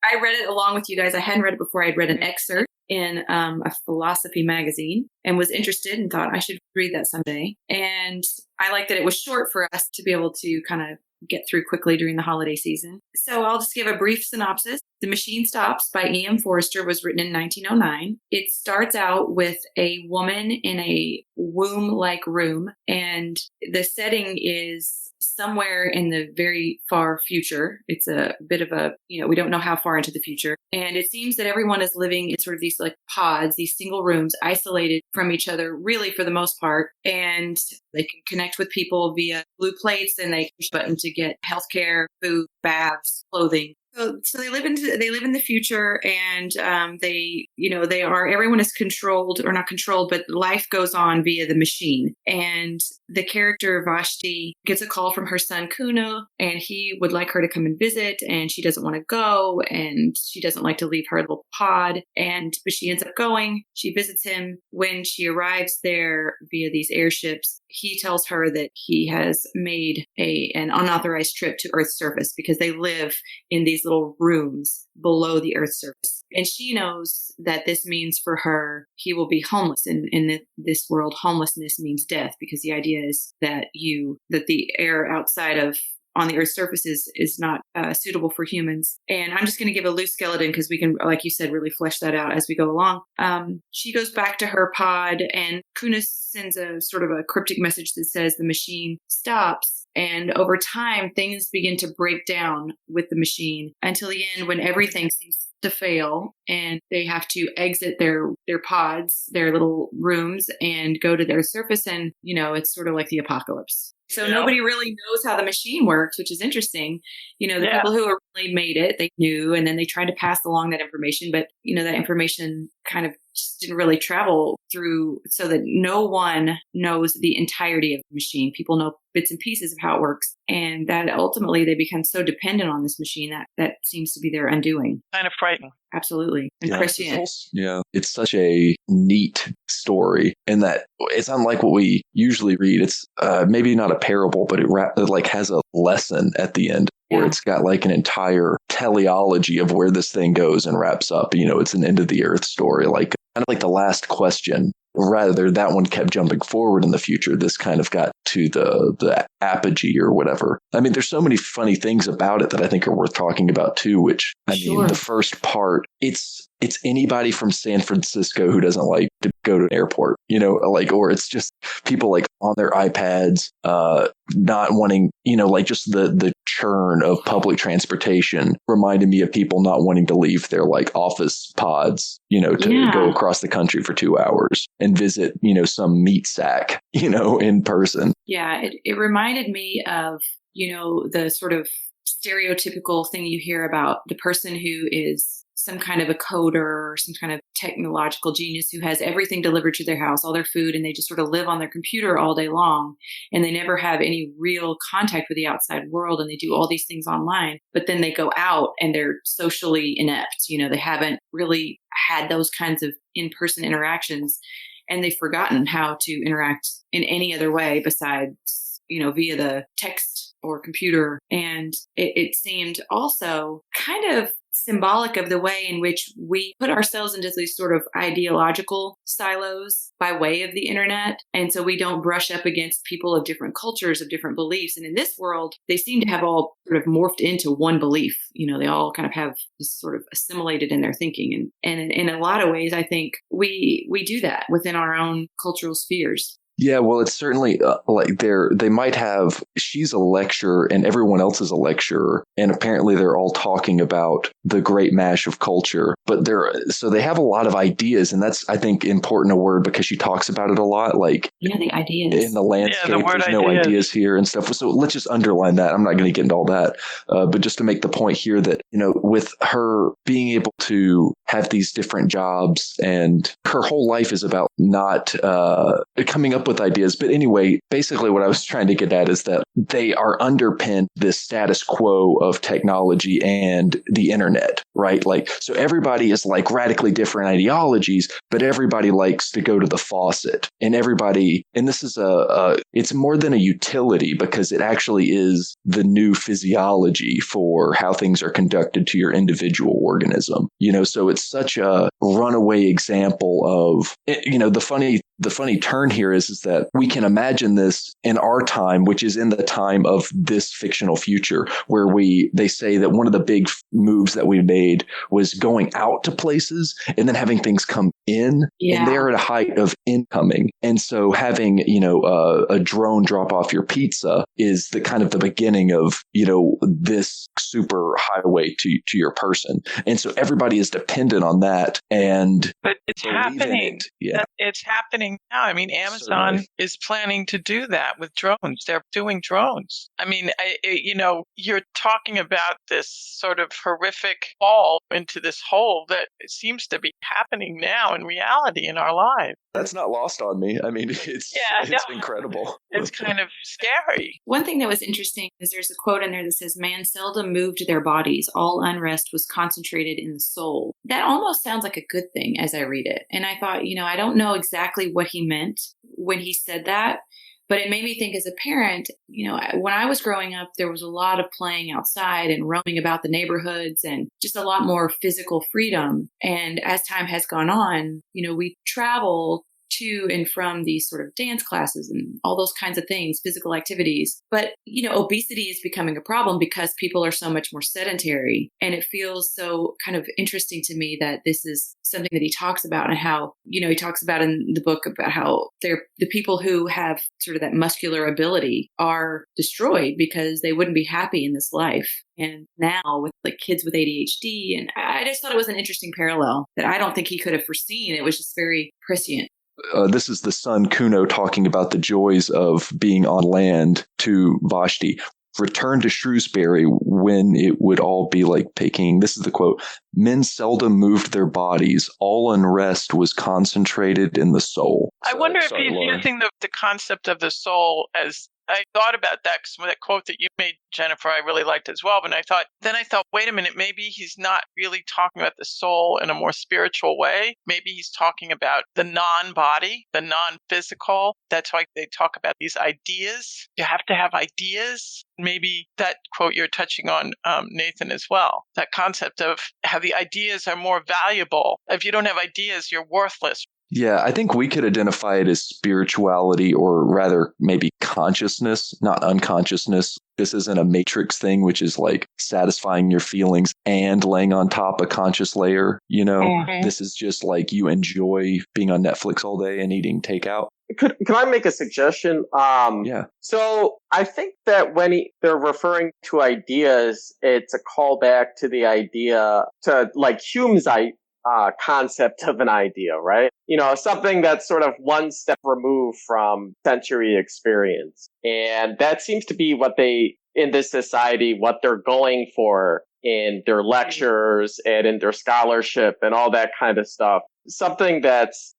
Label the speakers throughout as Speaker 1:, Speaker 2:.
Speaker 1: I read it along with you guys. I hadn't read it before. I'd read an excerpt in a philosophy magazine and was interested and thought I should read that someday. And I liked that it was short for us to be able to kind of get through quickly during the holiday season. So I'll just give a brief synopsis. The Machine Stops by E.M. Forster was written in 1909. It starts out with a woman in a womb-like room, and the setting is somewhere in the very far future. It's a bit of a, we don't know how far into the future. And it seems that everyone is living in sort of these like pods, these single rooms, isolated from each other, really for the most part. And they can connect with people via blue plates, and they push a button to get healthcare, food, baths, clothing. So they live in the future, and everyone is controlled, or not controlled, but life goes on via the machine. And the character Vashti gets a call from her son Kuno, and he would like her to come and visit, and she doesn't want to go, and she doesn't like to leave her little pod, but she ends up going. She visits him. When she arrives there via these airships, he tells her that he has made an unauthorized trip to Earth's surface because they live in these little rooms below the Earth's surface. And she knows that this means for her, he will be homeless. In this world, homelessness means death, because the idea is that the air outside of on the Earth's surface is not suitable for humans. And I'm just going to give a loose skeleton because we can, like you said, really flesh that out as we go along. She goes back to her pod, and Kunis sends a sort of a cryptic message that says the machine stops. And over time, things begin to break down with the machine until the end, when everything seems to fail and they have to exit their pods, their little rooms, and go to their surface. And, it's sort of like the apocalypse. So nobody really knows how the machine works, which is interesting. The people who originally made it, they knew, and then they tried to pass along that information. But, that information kind of just didn't really travel through, so that no one knows the entirety of the machine. People know bits and pieces of how it works. And that ultimately they become so dependent on this machine that seems to be their undoing.
Speaker 2: Kind of frightening.
Speaker 1: Absolutely. And prescient.
Speaker 3: Yeah. It's such a neat story in that it's unlike what we usually read. It's maybe not a parable, but it has a lesson at the end. Where it's got like an entire teleology of where this thing goes and wraps up. It's an end of the earth story, like kind of like The Last Question. Rather, that one kept jumping forward in the future. This kind of got to the apogee or whatever. I mean, there's so many funny things about it that I think are worth talking about too, which, mean, the first part, it's anybody from San Francisco who doesn't like to go to an airport, or it's just people like on their iPads, not wanting, just the churn of public transportation reminded me of people not wanting to leave their like office pods, to go across the country for 2 hours and visit, some meat sack, in person.
Speaker 1: Yeah, it reminded me of, the sort of stereotypical thing you hear about the person who is some kind of a coder or some kind of technological genius who has everything delivered to their house, all their food, and they just sort of live on their computer all day long, and they never have any real contact with the outside world, and they do all these things online, but then they go out and they're socially inept. They haven't really had those kinds of in-person interactions, and they've forgotten how to interact in any other way besides, via the text or computer. And it seemed also kind of symbolic of the way in which we put ourselves into these sort of ideological silos by way of the internet. And so we don't brush up against people of different cultures, of different beliefs. And in this world, they seem to have all sort of morphed into one belief. They all kind of have this sort of assimilated in their thinking. And in a lot of ways, I think we do that within our own cultural spheres.
Speaker 3: Yeah, well, it's certainly they might have, she's a lecturer and everyone else is a lecturer. And apparently they're all talking about the great mash of culture. But so they have a lot of ideas. And that's, I think, important a word because she talks about it a lot. Like,
Speaker 1: the ideas.
Speaker 3: In the landscape, there's no ideas here and stuff. So let's just underline that. I'm not going to get into all that. But just to make the point here that, with her being able to have these different jobs and her whole life is about not coming up up with ideas. But anyway, basically what I was trying to get at is that they are underpinned this status quo of technology and the internet, right? Like, so everybody is like radically different ideologies, but everybody likes to go to the faucet, and everybody, and this is it's more than a utility because it actually is the new physiology for how things are conducted to your individual organism, so it's such a runaway example of, the funny turn here is that we can imagine this in our time, which is in the time of this fictional future where they say that one of the big moves that we made was going out to places and then having things come in, and they're at a height of incoming. And so having, a drone drop off your pizza is the kind of the beginning of, this super highway to your person. And so everybody is dependent on that.
Speaker 2: But it's happening.
Speaker 3: Yeah.
Speaker 2: It's happening now. I mean, Amazon
Speaker 3: Certainly
Speaker 2: is planning to do that with drones. They're doing drones. I mean, you're talking about this sort of horrific fall into this hole that seems to be happening now in reality in our lives.
Speaker 3: That's not lost on me. I mean, it's incredible.
Speaker 2: It's kind of scary.
Speaker 1: One thing that was interesting is there's a quote in there that says, "Man seldom moved their bodies. All unrest was concentrated in the soul." That almost sounds like a good thing as I read it. And I thought, I don't know exactly what he meant when he said that, but it made me think as a parent, when I was growing up, there was a lot of playing outside and roaming about the neighborhoods and just a lot more physical freedom. And as time has gone on, we travel to and from these sort of dance classes and all those kinds of things, physical activities. But, obesity is becoming a problem because people are so much more sedentary. And it feels so kind of interesting to me that this is something that he talks about, and how, he talks about in the book about how the people who have sort of that muscular ability are destroyed because they wouldn't be happy in this life. And now with like kids with ADHD, and I just thought it was an interesting parallel that I don't think he could have foreseen. It was just very prescient.
Speaker 3: This is the son Kuno talking about the joys of being on land to Vashti. Return to Shrewsbury when it would all be like Peking. This is the quote. Men seldom moved their bodies. All unrest was concentrated in the soul.
Speaker 2: I wonder if he's using the concept of the soul as, I thought about that because that quote that you made, Jennifer, I really liked as well. But then I thought, wait a minute, maybe he's not really talking about the soul in a more spiritual way. Maybe he's talking about the non-body, the non-physical. That's why they talk about these ideas. You have to have ideas. Maybe that quote you're touching on, Nathan, as well. That concept of how the ideas are more valuable. If you don't have ideas, you're worthless.
Speaker 3: Yeah, I think we could identify it as spirituality, or rather maybe consciousness, not unconsciousness. This isn't a matrix thing, which is like satisfying your feelings and laying on top a conscious layer.
Speaker 2: Mm-hmm.
Speaker 3: This is just like you enjoy being on Netflix all day and eating takeout.
Speaker 4: Can I make a suggestion?
Speaker 3: Yeah.
Speaker 4: So I think that when they're referring to ideas, it's a callback to the idea, to like Hume's concept of an idea, right? Something that's sort of one step removed from sensory experience. And that seems to be in this society, what they're going for in their lectures and in their scholarship and all that kind of stuff. Something that's,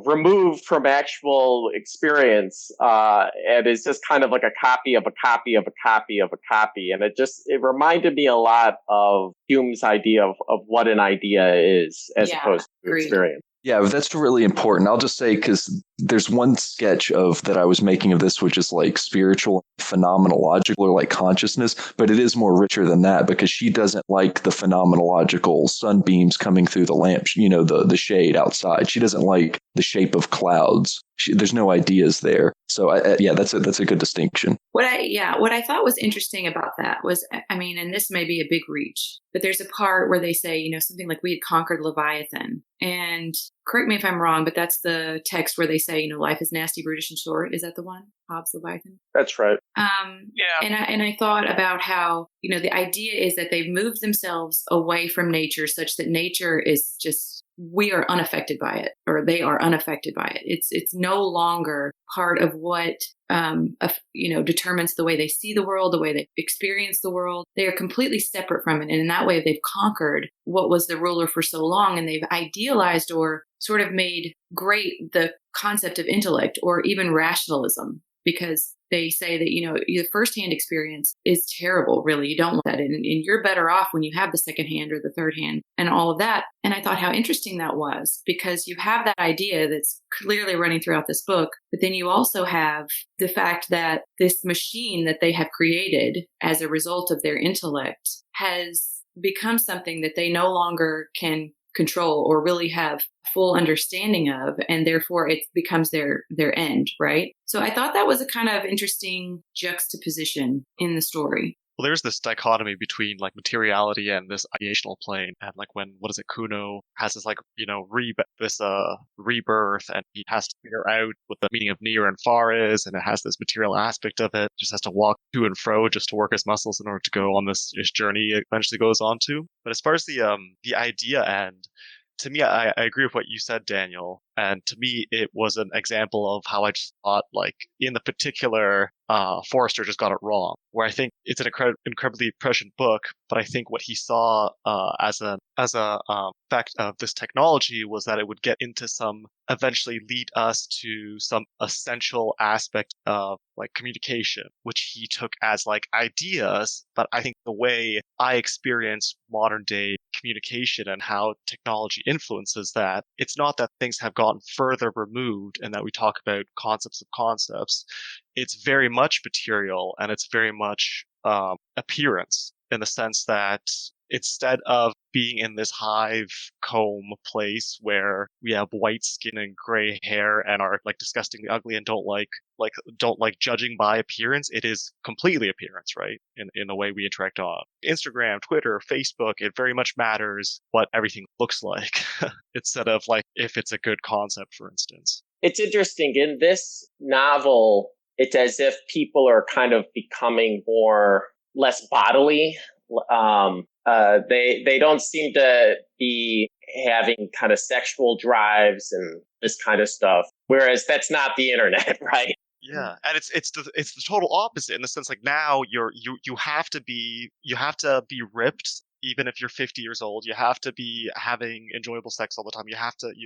Speaker 4: removed from actual experience, and is just kind of like a copy of a copy of a copy of a copy. And it reminded me a lot of Hume's idea of what an idea is as opposed to experience.
Speaker 3: Yeah, that's really important. I'll just say, because there's one sketch that I was making of this, which is like spiritual, phenomenological, or like consciousness, but it is more richer than that because she doesn't like the phenomenological sunbeams coming through the lamp, the shade outside. She doesn't like the shape of clouds. There's no ideas there. So that's a good distinction.
Speaker 1: What I thought was interesting about that was, and this may be a big reach, but there's a part where they say, something like we had conquered Leviathan. And correct me if I'm wrong, but that's the text where they say, life is nasty, brutish, and short. Is that the one? Hobbes' Leviathan?
Speaker 4: That's right.
Speaker 1: Yeah. And I thought about how, the idea is that they've moved themselves away from nature such that nature is just, we are unaffected by it, or they are unaffected by it. It's no longer part of what determines the way they see the world, the way they experience the world. They are completely separate from it. And in that way, they've conquered what was the ruler for so long, and they've idealized or sort of made great the concept of intellect or even rationalism, because they say that, the firsthand experience is terrible, really. You don't want that. And you're better off when you have the second hand or the third hand and all of that. And I thought how interesting that was, because you have that idea that's clearly running throughout this book. But then you also have the fact that this machine that they have created as a result of their intellect has become something that they no longer can control or really have full understanding of, and therefore it becomes their end, right? So I thought that was a kind of interesting juxtaposition in the story.
Speaker 5: Well, there's this dichotomy between like materiality and this ideational plane, and like when Kuno has this rebirth, and he has to figure out what the meaning of near and far is, and it has this material aspect of it. Just has to walk to and fro just to work his muscles in order to go on this journey it eventually goes on to. But as far as the idea end, to me, I agree with what you said, Daniel. And to me, it was an example of how I just thought, like, in the particular, Forster just got it wrong. Where I think it's an incredibly prescient book, but I think what he saw as a fact of this technology was that it would eventually lead us to some essential aspect of like communication, which he took as like ideas. But I think the way I experience modern day communication and how technology influences that, it's not that things have gotten further removed and that we talk about concepts of concepts. It's very much material, and it's very much appearance, in the sense that instead of being in this hive comb place where we have white skin and gray hair and are like disgustingly ugly and don't like judging by appearance, it is completely appearance, right? In the way we interact on Instagram, Twitter, Facebook, it very much matters what everything looks like instead of like if it's a good concept, for instance.
Speaker 4: It's interesting. In this novel, it's as if people are kind of becoming less bodily. They don't seem to be having kind of sexual drives and this kind of stuff. Whereas that's not the internet, right?
Speaker 5: Yeah, and it's the total opposite, in the sense like now you have to be ripped. Even if you're 50 years old, you have to be having enjoyable sex all the time.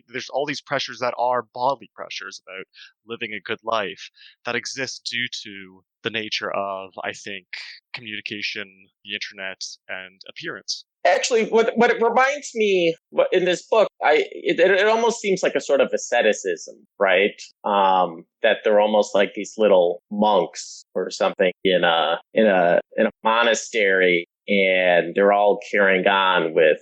Speaker 5: There's all these pressures that are bodily pressures about living a good life that exist due to the nature of, I think, communication, the internet, and appearance.
Speaker 4: Actually, what it reminds me in this book, it almost seems like a sort of asceticism, right? That they're almost like these little monks or something in a monastery, and they're all carrying on with,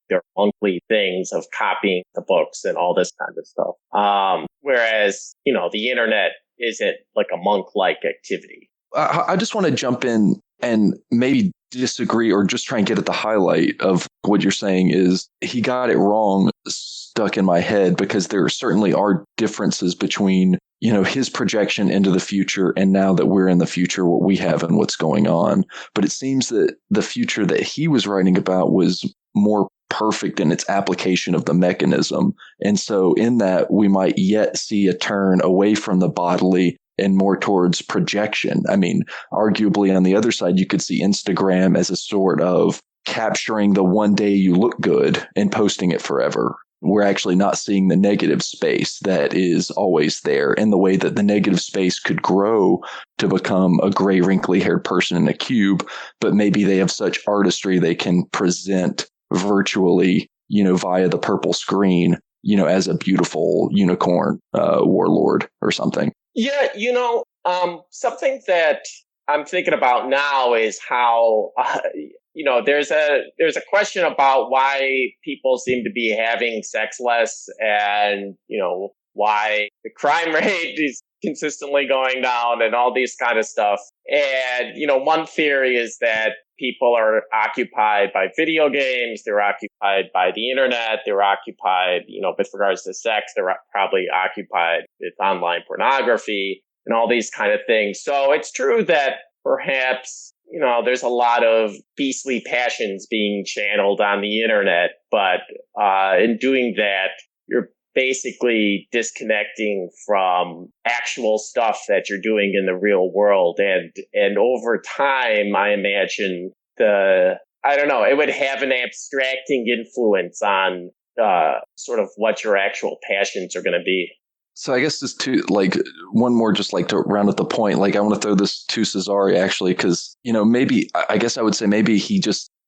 Speaker 4: their monthly things of copying the books and all this kind of stuff. Whereas, the internet isn't like a monk-like activity.
Speaker 3: I just want to jump in and maybe disagree, or just try and get at the highlight of what you're saying is he got it wrong stuck in my head, because there certainly are differences between, his projection into the future and now that we're in the future, what we have and what's going on. But it seems that the future that he was writing about was more perfect in its application of the mechanism. And so in that, we might yet see a turn away from the bodily and more towards projection. I mean, arguably on the other side, you could see Instagram as a sort of capturing the one day you look good and posting it forever. We're actually not seeing the negative space that is always there, and the way that the negative space could grow to become a gray, wrinkly haired person in a cube, but maybe they have such artistry they can present virtually, via the purple screen, as a beautiful unicorn warlord or something.
Speaker 4: Yeah, something that I'm thinking about now is how, there's a question about why people seem to be having sex less, and, why the crime rate is consistently going down and all these kind of stuff. And, one theory is that people are occupied by video games, they're occupied by the internet, they're occupied, with regards to sex, they're probably occupied with online pornography and all these kind of things. So it's true that perhaps, there's a lot of beastly passions being channeled on the internet, but in doing that, you're basically disconnecting from actual stuff that you're doing in the real world. And over time, I imagine it would have an abstracting influence on sort of what your actual passions are going to be.
Speaker 3: So I guess just one more, just like to round up the point. Like I want to throw this to Cesare actually, because maybe I guess I would say maybe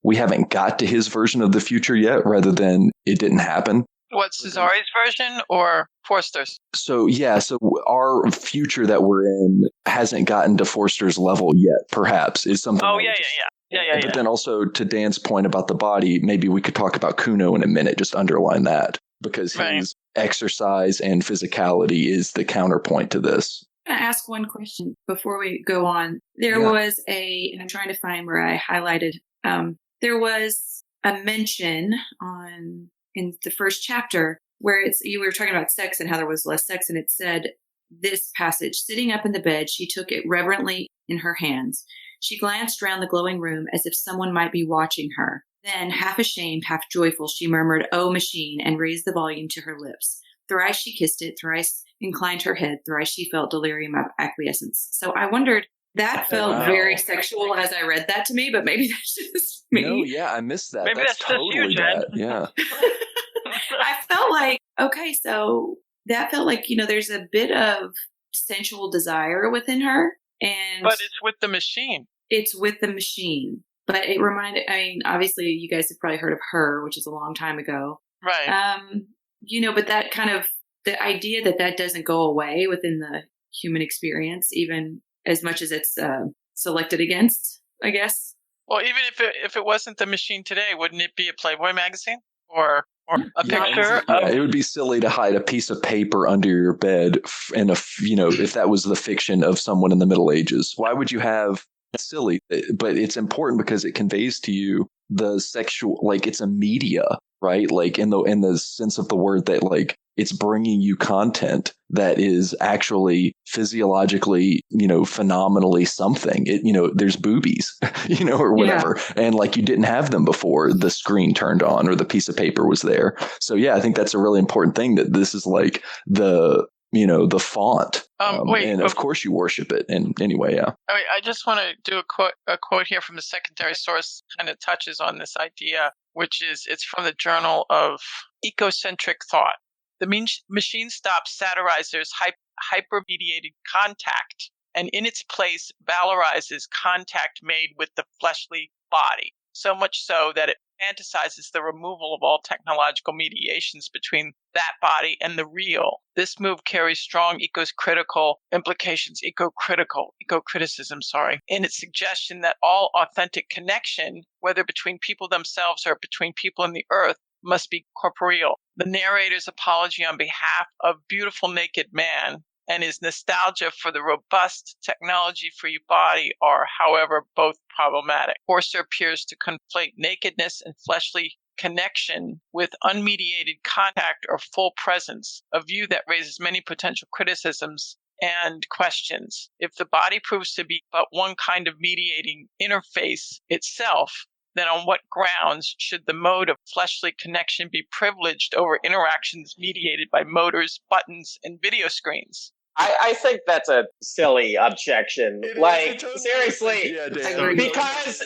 Speaker 3: we haven't got to his version of the future yet, rather than it didn't happen.
Speaker 2: What, Cesare's version or Forster's?
Speaker 3: So our future that we're in hasn't gotten to Forster's level yet. Perhaps is something.
Speaker 2: Oh yeah.
Speaker 3: But then also to Dan's point about the body, maybe we could talk about Kuno in a minute. Just underline that, because his exercise and physicality is the counterpoint to this.
Speaker 1: I'm going to ask one question before we go on. There was and I'm trying to find where I highlighted, there was a mention in the first chapter where you were talking about sex and how there was less sex, and it said this passage: sitting up in the bed, she took it reverently in her hands. She glanced round the glowing room as if someone might be watching her. Then, half ashamed, half joyful, she murmured, "Oh, machine," and raised the volume to her lips. Thrice she kissed it, thrice inclined her head, thrice she felt delirium of acquiescence. So I wondered, that felt very sexual as I read that to me, but maybe that's just me.
Speaker 3: No, yeah, I missed that.
Speaker 2: Maybe that's
Speaker 3: totally that. Yeah.
Speaker 1: I felt like, okay, so that felt like, there's a bit of sensual desire within her.
Speaker 2: But it's with the machine.
Speaker 1: It's with the machine. But it reminded, obviously you guys have probably heard of Her, which is a long time ago.
Speaker 2: Right.
Speaker 1: But that kind of, the idea that doesn't go away within the human experience, even as much as it's selected against, I guess.
Speaker 2: Well, even if it wasn't the machine today, wouldn't it be a Playboy magazine or a picture?
Speaker 3: It would be silly to hide a piece of paper under your bed, and if that was the fiction of someone in the Middle Ages. Why would you have? It's silly, but it's important because it conveys to you the sexual, like it's a media, right? Like in the sense of the word, that like it's bringing you content that is actually physiologically, phenomenally something. There's boobies, or whatever. Yeah. And like you didn't have them before the screen turned on or the piece of paper was there. So yeah, I think that's a really important thing, that this is like the font. And of course you worship it. And anyway, yeah.
Speaker 2: I just want to do a quote here from the secondary source, kind of touches on this idea, which is, it's from the Journal of Ecocentric Thought. The machine stops satirizer's hyper-mediated contact, and in its place valorizes contact made with the fleshly body, so much so that it fantasizes the removal of all technological mediations between that body and the real. This move carries strong eco-criticism, in its suggestion that all authentic connection, whether between people themselves or between people and the earth, must be corporeal. The narrator's apology on behalf of beautiful naked man and his nostalgia for the robust technology-free body are, however, both problematic. Forster appears to conflate nakedness and fleshly connection with unmediated contact or full presence, a view that raises many potential criticisms and questions. If the body proves to be but one kind of mediating interface itself, then on what grounds should the mode of fleshly connection be privileged over interactions mediated by motors, buttons, and video screens?
Speaker 4: I think that's a silly objection. Seriously, because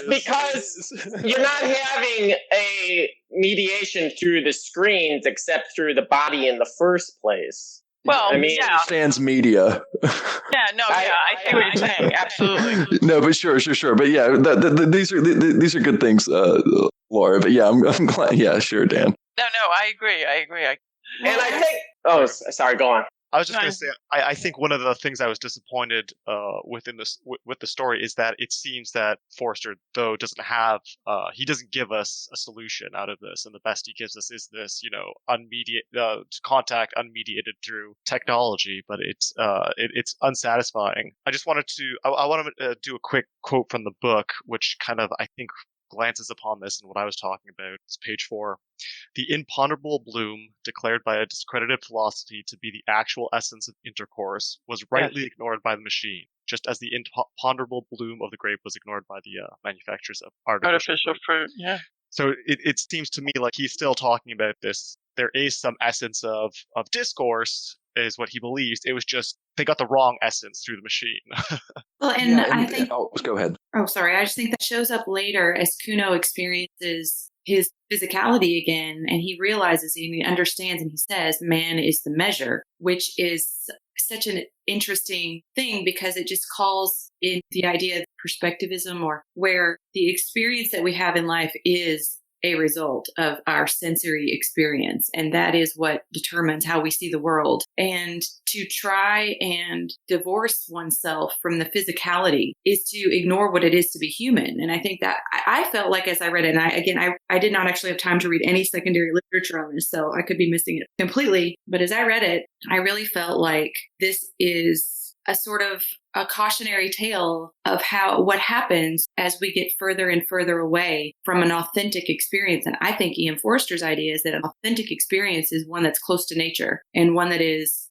Speaker 4: you're not having a mediation through the screens except through the body in the first place.
Speaker 2: Well,
Speaker 3: understands media.
Speaker 2: I see what you're saying. Absolutely.
Speaker 3: No, but sure. But yeah, these are good things, Laura. But yeah, I'm glad. Yeah, sure, Dan.
Speaker 2: No, I agree.
Speaker 4: And I think. Oh, sorry. Go on.
Speaker 5: I was just going to say, I think one of the things I was disappointed with the story is that it seems that Forster, though, doesn't give us a solution out of this, and the best he gives us is this, contact unmediated through technology, but it's unsatisfying. I want to do a quick quote from the book, which kind of, I think, glances upon this and what I was talking about. It's page 4. The imponderable bloom, declared by a discredited philosophy to be the actual essence of intercourse, was rightly ignored by the machine, just as the imponderable bloom of the grape was ignored by the manufacturers of artificial fruit.
Speaker 2: Yeah.
Speaker 5: So it seems to me like he's still talking about this. There is some essence of discourse, is what he believes. It was just they got the wrong essence through the machine.
Speaker 1: Well, and I think,
Speaker 3: go ahead.
Speaker 1: oh, sorry. I just think that shows up later as Kuno experiences his physicality again, and he realizes and he understands and he says, man is the measure, which is such an interesting thing because it just calls in the idea of perspectivism, or where the experience that we have in life is a result of our sensory experience. And that is what determines how we see the world. And to try and divorce oneself from the physicality is to ignore what it is to be human. And I think that I felt like as I read it, and I did not actually have time to read any secondary literature on this, so I could be missing it completely. But as I read it, I really felt like this is a sort of a cautionary tale of what happens as we get further and further away from an authentic experience. And I think Ian Forster's idea is that an authentic experience is one that's close to nature and one that is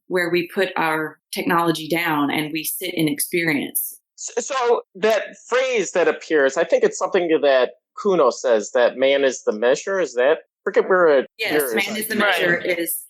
Speaker 1: where we put our technology down and we sit in experience.
Speaker 4: So that phrase that appears, I think it's something that Kuno says, that man is the measure. Is that? Forget where it
Speaker 1: Yes, man is the measure is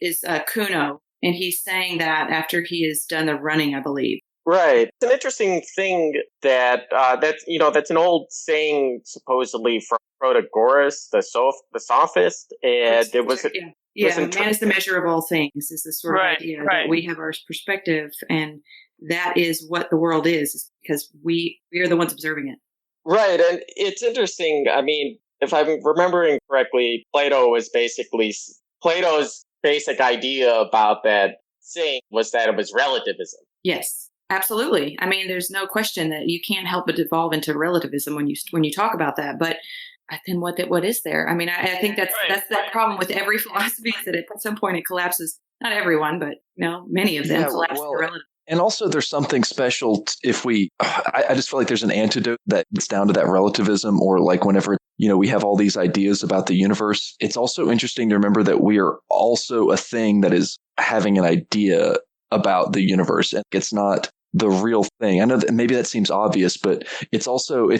Speaker 1: Kuno. And he's saying that after he has done the running, I believe.
Speaker 4: Right. It's an interesting thing that's an old saying supposedly from Protagoras, the sophist, and it was
Speaker 1: man is the measure of all things. Is the sort of idea that we have our perspective, and that is what the world is because we are the ones observing it.
Speaker 4: Right, and it's interesting. I mean, if I'm remembering correctly, Plato's basic idea about that saying was that it was relativism.
Speaker 1: Yes, absolutely. I mean, there's no question that you can't help but devolve into relativism when you talk about that. But then what is there? I mean, I think that's that problem with every philosophy is that at some point it collapses. Not everyone, but many of them collapse into relativism.
Speaker 3: And also, there's something special I just feel like there's an antidote that gets down to that relativism, or like whenever, we have all these ideas about the universe. It's also interesting to remember that we are also a thing that is having an idea about the universe, and it's not the real thing. I know that maybe that seems obvious, but it's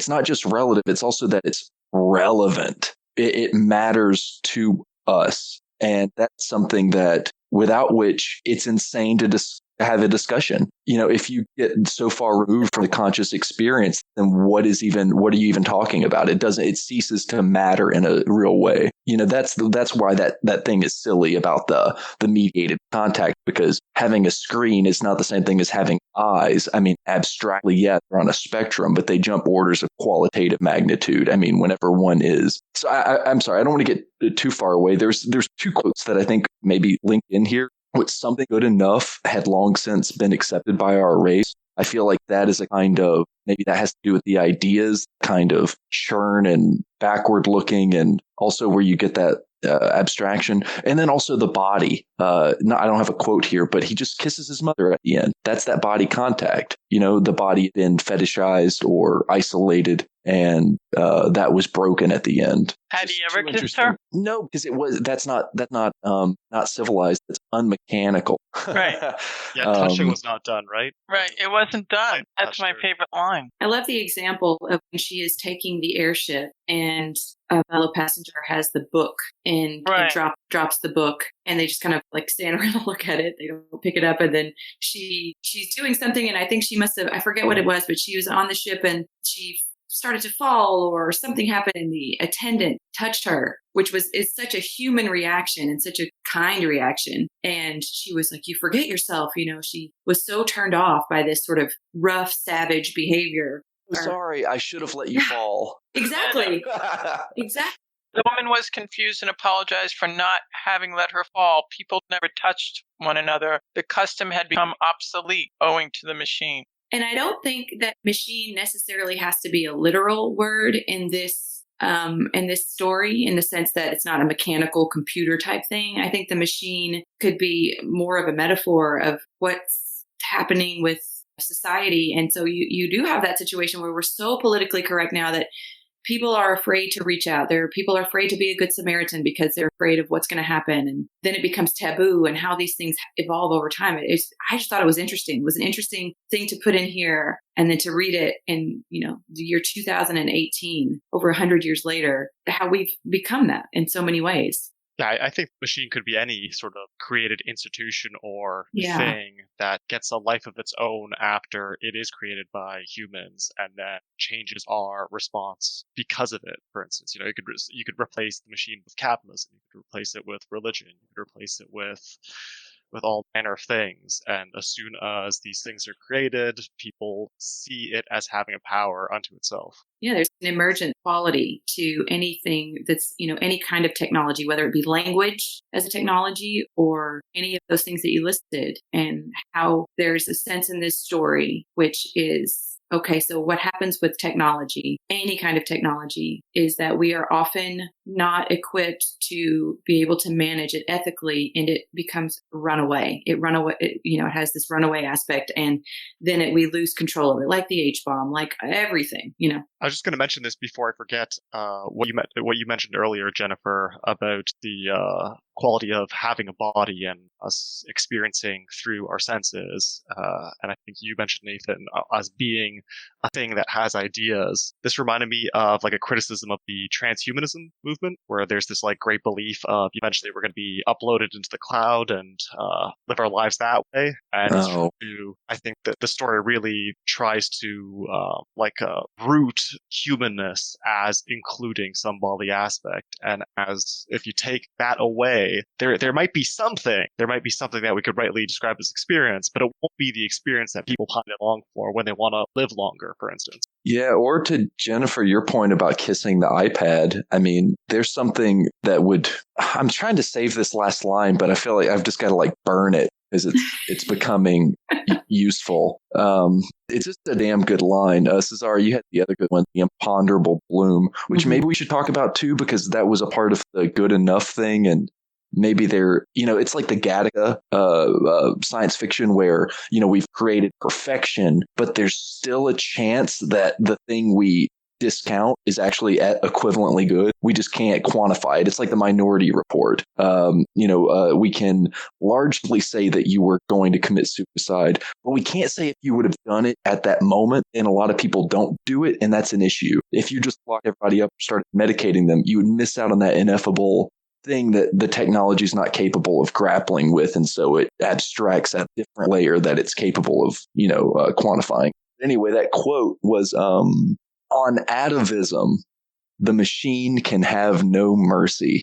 Speaker 3: not just relative. It's also that it's relevant. It matters to us. And that's something that without which it's insane to have a discussion. If you get so far removed from the conscious experience, then what are you even talking about? It ceases to matter in a real way. That's why that thing is silly about the mediated contact, because having a screen is not the same thing as having eyes. I mean, abstractly, yeah, they're on a spectrum, but they jump orders of qualitative magnitude. I mean, whenever one is. So I'm sorry, I don't want to get too far away. There's two quotes that I think maybe link in here. What something good enough had long since been accepted by our race. I feel like that is a kind of, maybe that has to do with the ideas, kind of churn and backward looking, and also where you get that abstraction. And then also the body. I don't have a quote here, but he just kisses his mother at the end. That's that body contact. The body had been fetishized or isolated, and that was broken at the end.
Speaker 2: Had he ever kissed her?
Speaker 3: No, because that's not civilized. It's unmechanical.
Speaker 2: Right.
Speaker 5: Yeah, touching was not done, right?
Speaker 2: Right. It wasn't done. That's my favorite line.
Speaker 1: I love the example of when she is taking the airship and a fellow passenger has the book and drops the book, and they just kind of like stand around and look at it. They don't pick it up, and then she's doing something, and I think she must have, I forget what it was, but she was on the ship and she started to fall or something happened and the attendant touched her, which is such a human reaction and such a kind reaction. And she was like, you forget yourself. She was so turned off by this sort of rough, savage behavior.
Speaker 3: Sorry, I should have let you fall.
Speaker 1: Exactly. Exactly.
Speaker 2: The woman was confused and apologized for not having let her fall. People never touched one another. The custom had become obsolete owing to the machine.
Speaker 1: And I don't think that machine necessarily has to be a literal word in this story, in the sense that it's not a mechanical computer type thing. I think the machine could be more of a metaphor of what's happening with society. And so you do have that situation where we're so politically correct now that people are afraid to reach out. People are afraid to be a good Samaritan because they're afraid of what's going to happen. And then it becomes taboo, and how these things evolve over time. I just thought it was interesting. It was an interesting thing to put in here, and then to read it in, the year 2018, over 100 years later, how we've become that in so many ways.
Speaker 5: Yeah, I think machine could be any sort of created institution or
Speaker 1: Yeah.
Speaker 5: thing that gets a life of its own after it is created by humans, and then changes our response because of it. For instance, you could replace the machine with capitalism, you could replace it with religion, you could replace it with all manner of things. And as soon as these things are created, people see it as having a power unto itself.
Speaker 1: Yeah, there's an emergent quality to anything that's, any kind of technology, whether it be language as a technology or any of those things that you listed, and how there's a sense in this story, which is okay, so what happens with technology, any kind of technology, is that we are often not equipped to be able to manage it ethically, and it becomes runaway. It has this runaway aspect, and then we lose control of it, like the H bomb, like everything.
Speaker 5: I was just going to mention this before I forget. What you mentioned earlier, Jennifer, about the quality of having a body and us experiencing through our senses. And I think you mentioned, Nathan, as being a thing that has ideas. This reminded me of like a criticism of the transhumanism movement, where there's this like great belief of eventually we're going to be uploaded into the cloud and live our lives that way. And I think that the story really tries to root humanness as including some bodily aspect. And as if you take that away, there might be something that we could rightly describe as experience, but it won't be the experience that people find it long for when they want to live longer, for instance.
Speaker 3: Yeah, or to Jennifer, your point about kissing the iPad. I mean, there's something that would. I'm trying to save this last line, but I feel like I've just got to like burn it because it's becoming useful. It's just a damn good line. Cesar, you had the other good one, the imponderable bloom, which maybe we should talk about too, because that was a part of the good enough thing. And maybe it's like the Gattaca science fiction where, we've created perfection, but there's still a chance that the thing we discount is actually equivalently good. We just can't quantify it. It's like the Minority Report. We can largely say that you were going to commit suicide, but we can't say if you would have done it at that moment. And a lot of people don't do it, and that's an issue. If you just lock everybody up and started medicating them, you would miss out on that ineffable thing that the technology is not capable of grappling with, and so it abstracts at a different layer that it's capable of, quantifying. Anyway, that quote was on atavism, the machine can have no mercy.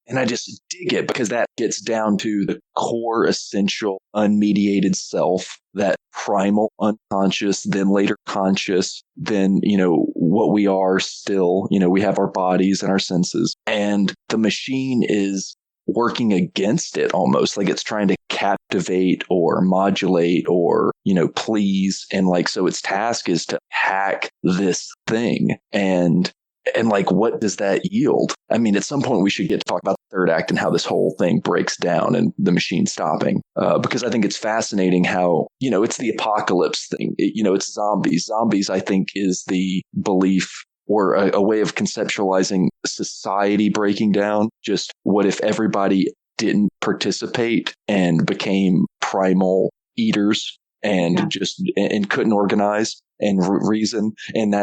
Speaker 3: And I just dig it because that gets down to the core, essential, unmediated self, that primal, unconscious, then later conscious, then, what we are still. We have our bodies and our senses. And the machine is working against it almost, like it's trying to captivate or modulate or, please. And so its task is to hack this thing. And what does that yield? I mean, at some point we should get to talk about the third act and how this whole thing breaks down and the machine stopping. Because I think it's fascinating how, it's the apocalypse thing. It's zombies. Zombies, I think, is the belief or a way of conceptualizing society breaking down. Just what if everybody didn't participate and became primal eaters and and couldn't organize and reason. And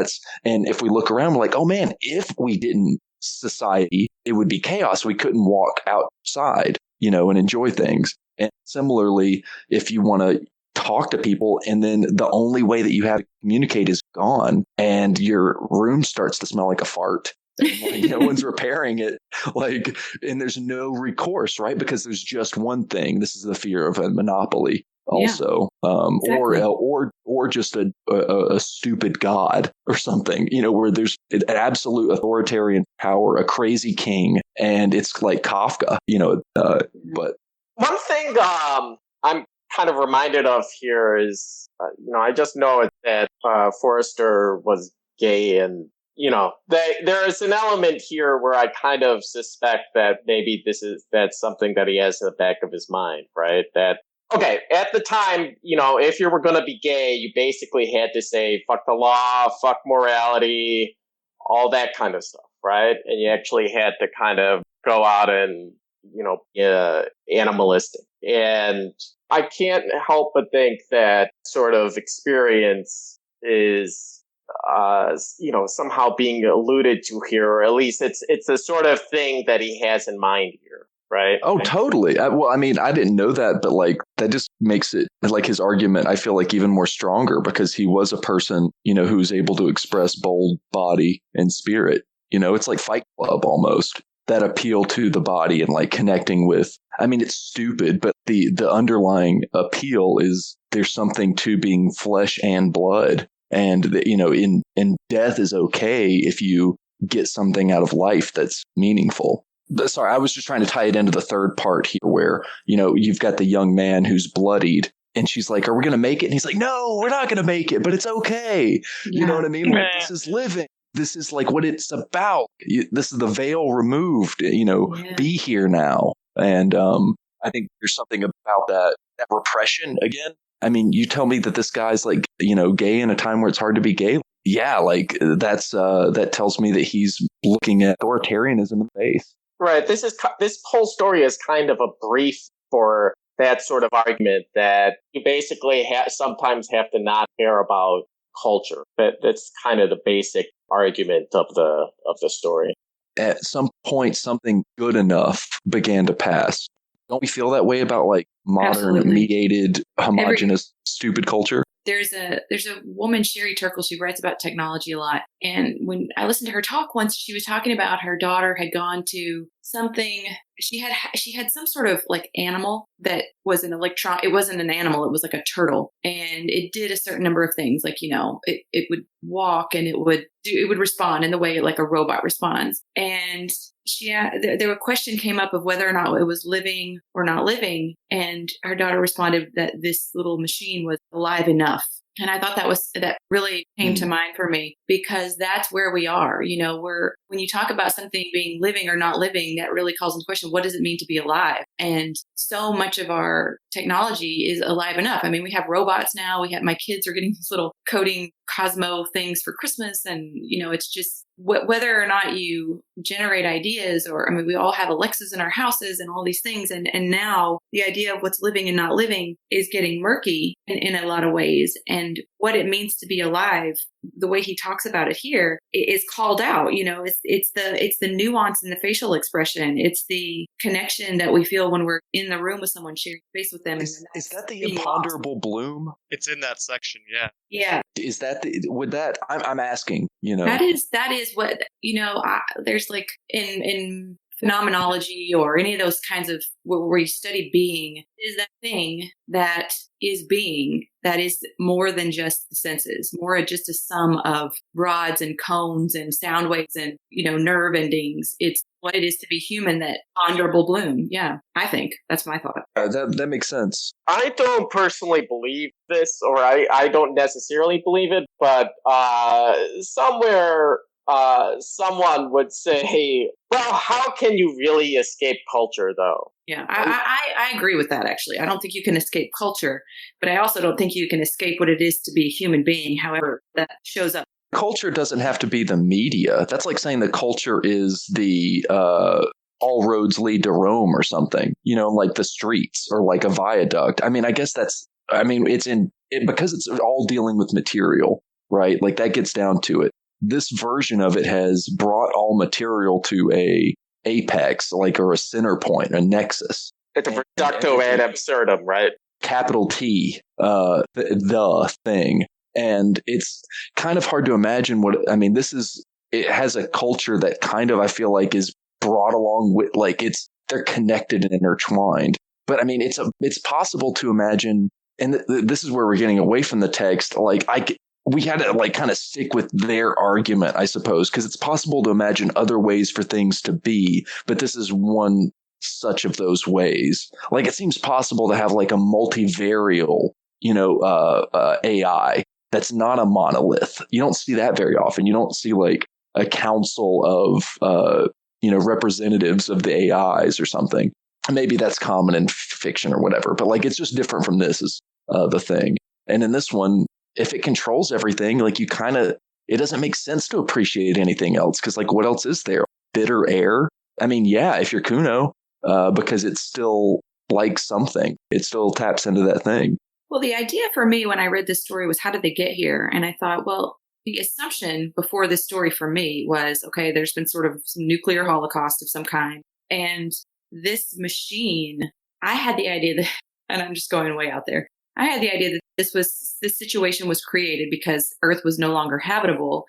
Speaker 3: if we look around, we're like, oh man, if we didn't society, it would be chaos. We couldn't walk outside, and enjoy things. And similarly, if you want to talk to people and then the only way that you have to communicate is gone and your room starts to smell like a fart. And no one's repairing it, and there's no recourse, right? Because there's just one thing. This is the fear of a monopoly. Also, exactly. or just a stupid god or something, where there's an absolute authoritarian power, a crazy king, and it's like Kafka, but
Speaker 4: one thing I'm kind of reminded of here is, I just know that Forster was gay, and there is an element here where I kind of suspect that maybe that's something that he has in the back of his mind, right? That. Okay, at the time, if you were going to be gay, you basically had to say, fuck the law, fuck morality, all that kind of stuff, right? And you actually had to kind of go out and, animalistic. And I can't help but think that sort of experience is, somehow being alluded to here, or at least it's the sort of thing that he has in mind here. right?
Speaker 3: Oh, totally. Well, I mean, I didn't know that, but like that just makes it like his argument, I feel like even more stronger because he was a person, who's able to express bold body and spirit. It's like Fight Club almost, that appeal to the body and like connecting with. I mean, it's stupid, but the underlying appeal is there's something to being flesh and blood. And in death is okay if you get something out of life that's meaningful. Sorry, I was just trying to tie it into the third part here where, you've got the young man who's bloodied and she's like, are we going to make it? And he's like, no, we're not going to make it, but it's okay. You know what I mean? Like, this is living. This is like what it's about. This is the veil removed, be here now. And I think there's something about that repression again. I mean, you tell me that this guy's like, gay in a time where it's hard to be gay. Yeah, like that tells me that he's looking at authoritarianism in the face.
Speaker 4: Right. This whole story is kind of a brief for that sort of argument that you basically sometimes have to not care about culture. That's kind of the basic argument of the story.
Speaker 3: At some point, something good enough began to pass. Don't we feel that way about like modern, mediated, homogenous, stupid culture?
Speaker 1: There's a woman, Sherry Turkle, she writes about technology a lot. And when I listened to her talk once, she was talking about her daughter had gone to something. She had some sort of like animal that was an electron. It wasn't an animal. It was like a turtle, and it did a certain number of things. Like, it would walk and it would respond in the way like a robot responds. And a question came up of whether or not it was living or not living. And her daughter responded that this little machine was alive enough. And I thought that really came to mind for me because that's where we are. When you talk about something being living or not living, that really calls into question, what does it mean to be alive? And so much of our technology is alive enough. I mean, we have robots now. My kids are getting these little coding Cosmo things for Christmas. And, it's just whether or not you generate ideas we all have Alexas in our houses and all these things. And now the idea of what's living and not living is getting murky in a lot of ways. And what it means to be alive, the way he talks about it here, is called out. It's the nuance in the facial expression. It's the connection that we feel when we're in the room with someone, sharing space with them.
Speaker 3: Is that the imponderable bloom?
Speaker 5: It's in that section, yeah.
Speaker 1: Yeah.
Speaker 3: Is that I'm asking,
Speaker 1: That is what, there's like in phenomenology or any of those kinds of where you study being, is that thing that is being that is more than just the senses, more just a sum of rods and cones and sound waves and, nerve endings. It's what it is to be human, that ponderable bloom. Yeah, I think that's my thought.
Speaker 3: That makes sense.
Speaker 4: I don't personally believe this, or I don't necessarily believe it, but somewhere someone would say, well, how can you really escape culture, though?
Speaker 1: Yeah, I agree with that, actually. I don't think you can escape culture, but I also don't think you can escape what it is to be a human being, however that shows up.
Speaker 3: Culture doesn't have to be the media. That's like saying the culture is the all roads lead to Rome or something, like the streets or like a viaduct. I mean, I guess because it's all dealing with material, right? Like that gets down to it. This version of it has brought all material to a apex, or a center point, a nexus.
Speaker 4: It's a reductio ad absurdum, right?
Speaker 3: Capital T, the thing. And it's kind of hard to imagine it has a culture that kind of, I feel like, is brought along with, they're connected and intertwined. But I mean, it's possible to imagine, and this is where we're getting away from the text. We had to kind of stick with their argument, I suppose, because it's possible to imagine other ways for things to be, but this is one such of those ways. It seems possible to have a multivariable, AI that's not a monolith. You don't see that very often. You don't see a council of, representatives of the AIs or something. Maybe that's common in fiction or whatever, but it's just different from this is the thing. And in this one, if it controls everything, it doesn't make sense to appreciate anything else. Cause what else is there? Bitter air. I mean, yeah, if you're Kuno, because it's still like something, it still taps into that thing.
Speaker 1: Well, the idea for me when I read this story was, how did they get here? And I thought, well, the assumption before this story for me was, okay, there's been sort of some nuclear holocaust of some kind. And this machine, I had the idea that, and I'm just going way out there, I had the idea that this situation was created because Earth was no longer habitable,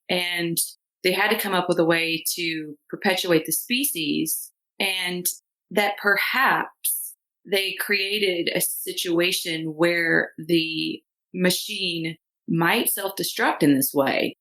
Speaker 1: and they had to come up with a way to perpetuate the species, and that perhaps they created a situation where the machine might self-destruct in this way,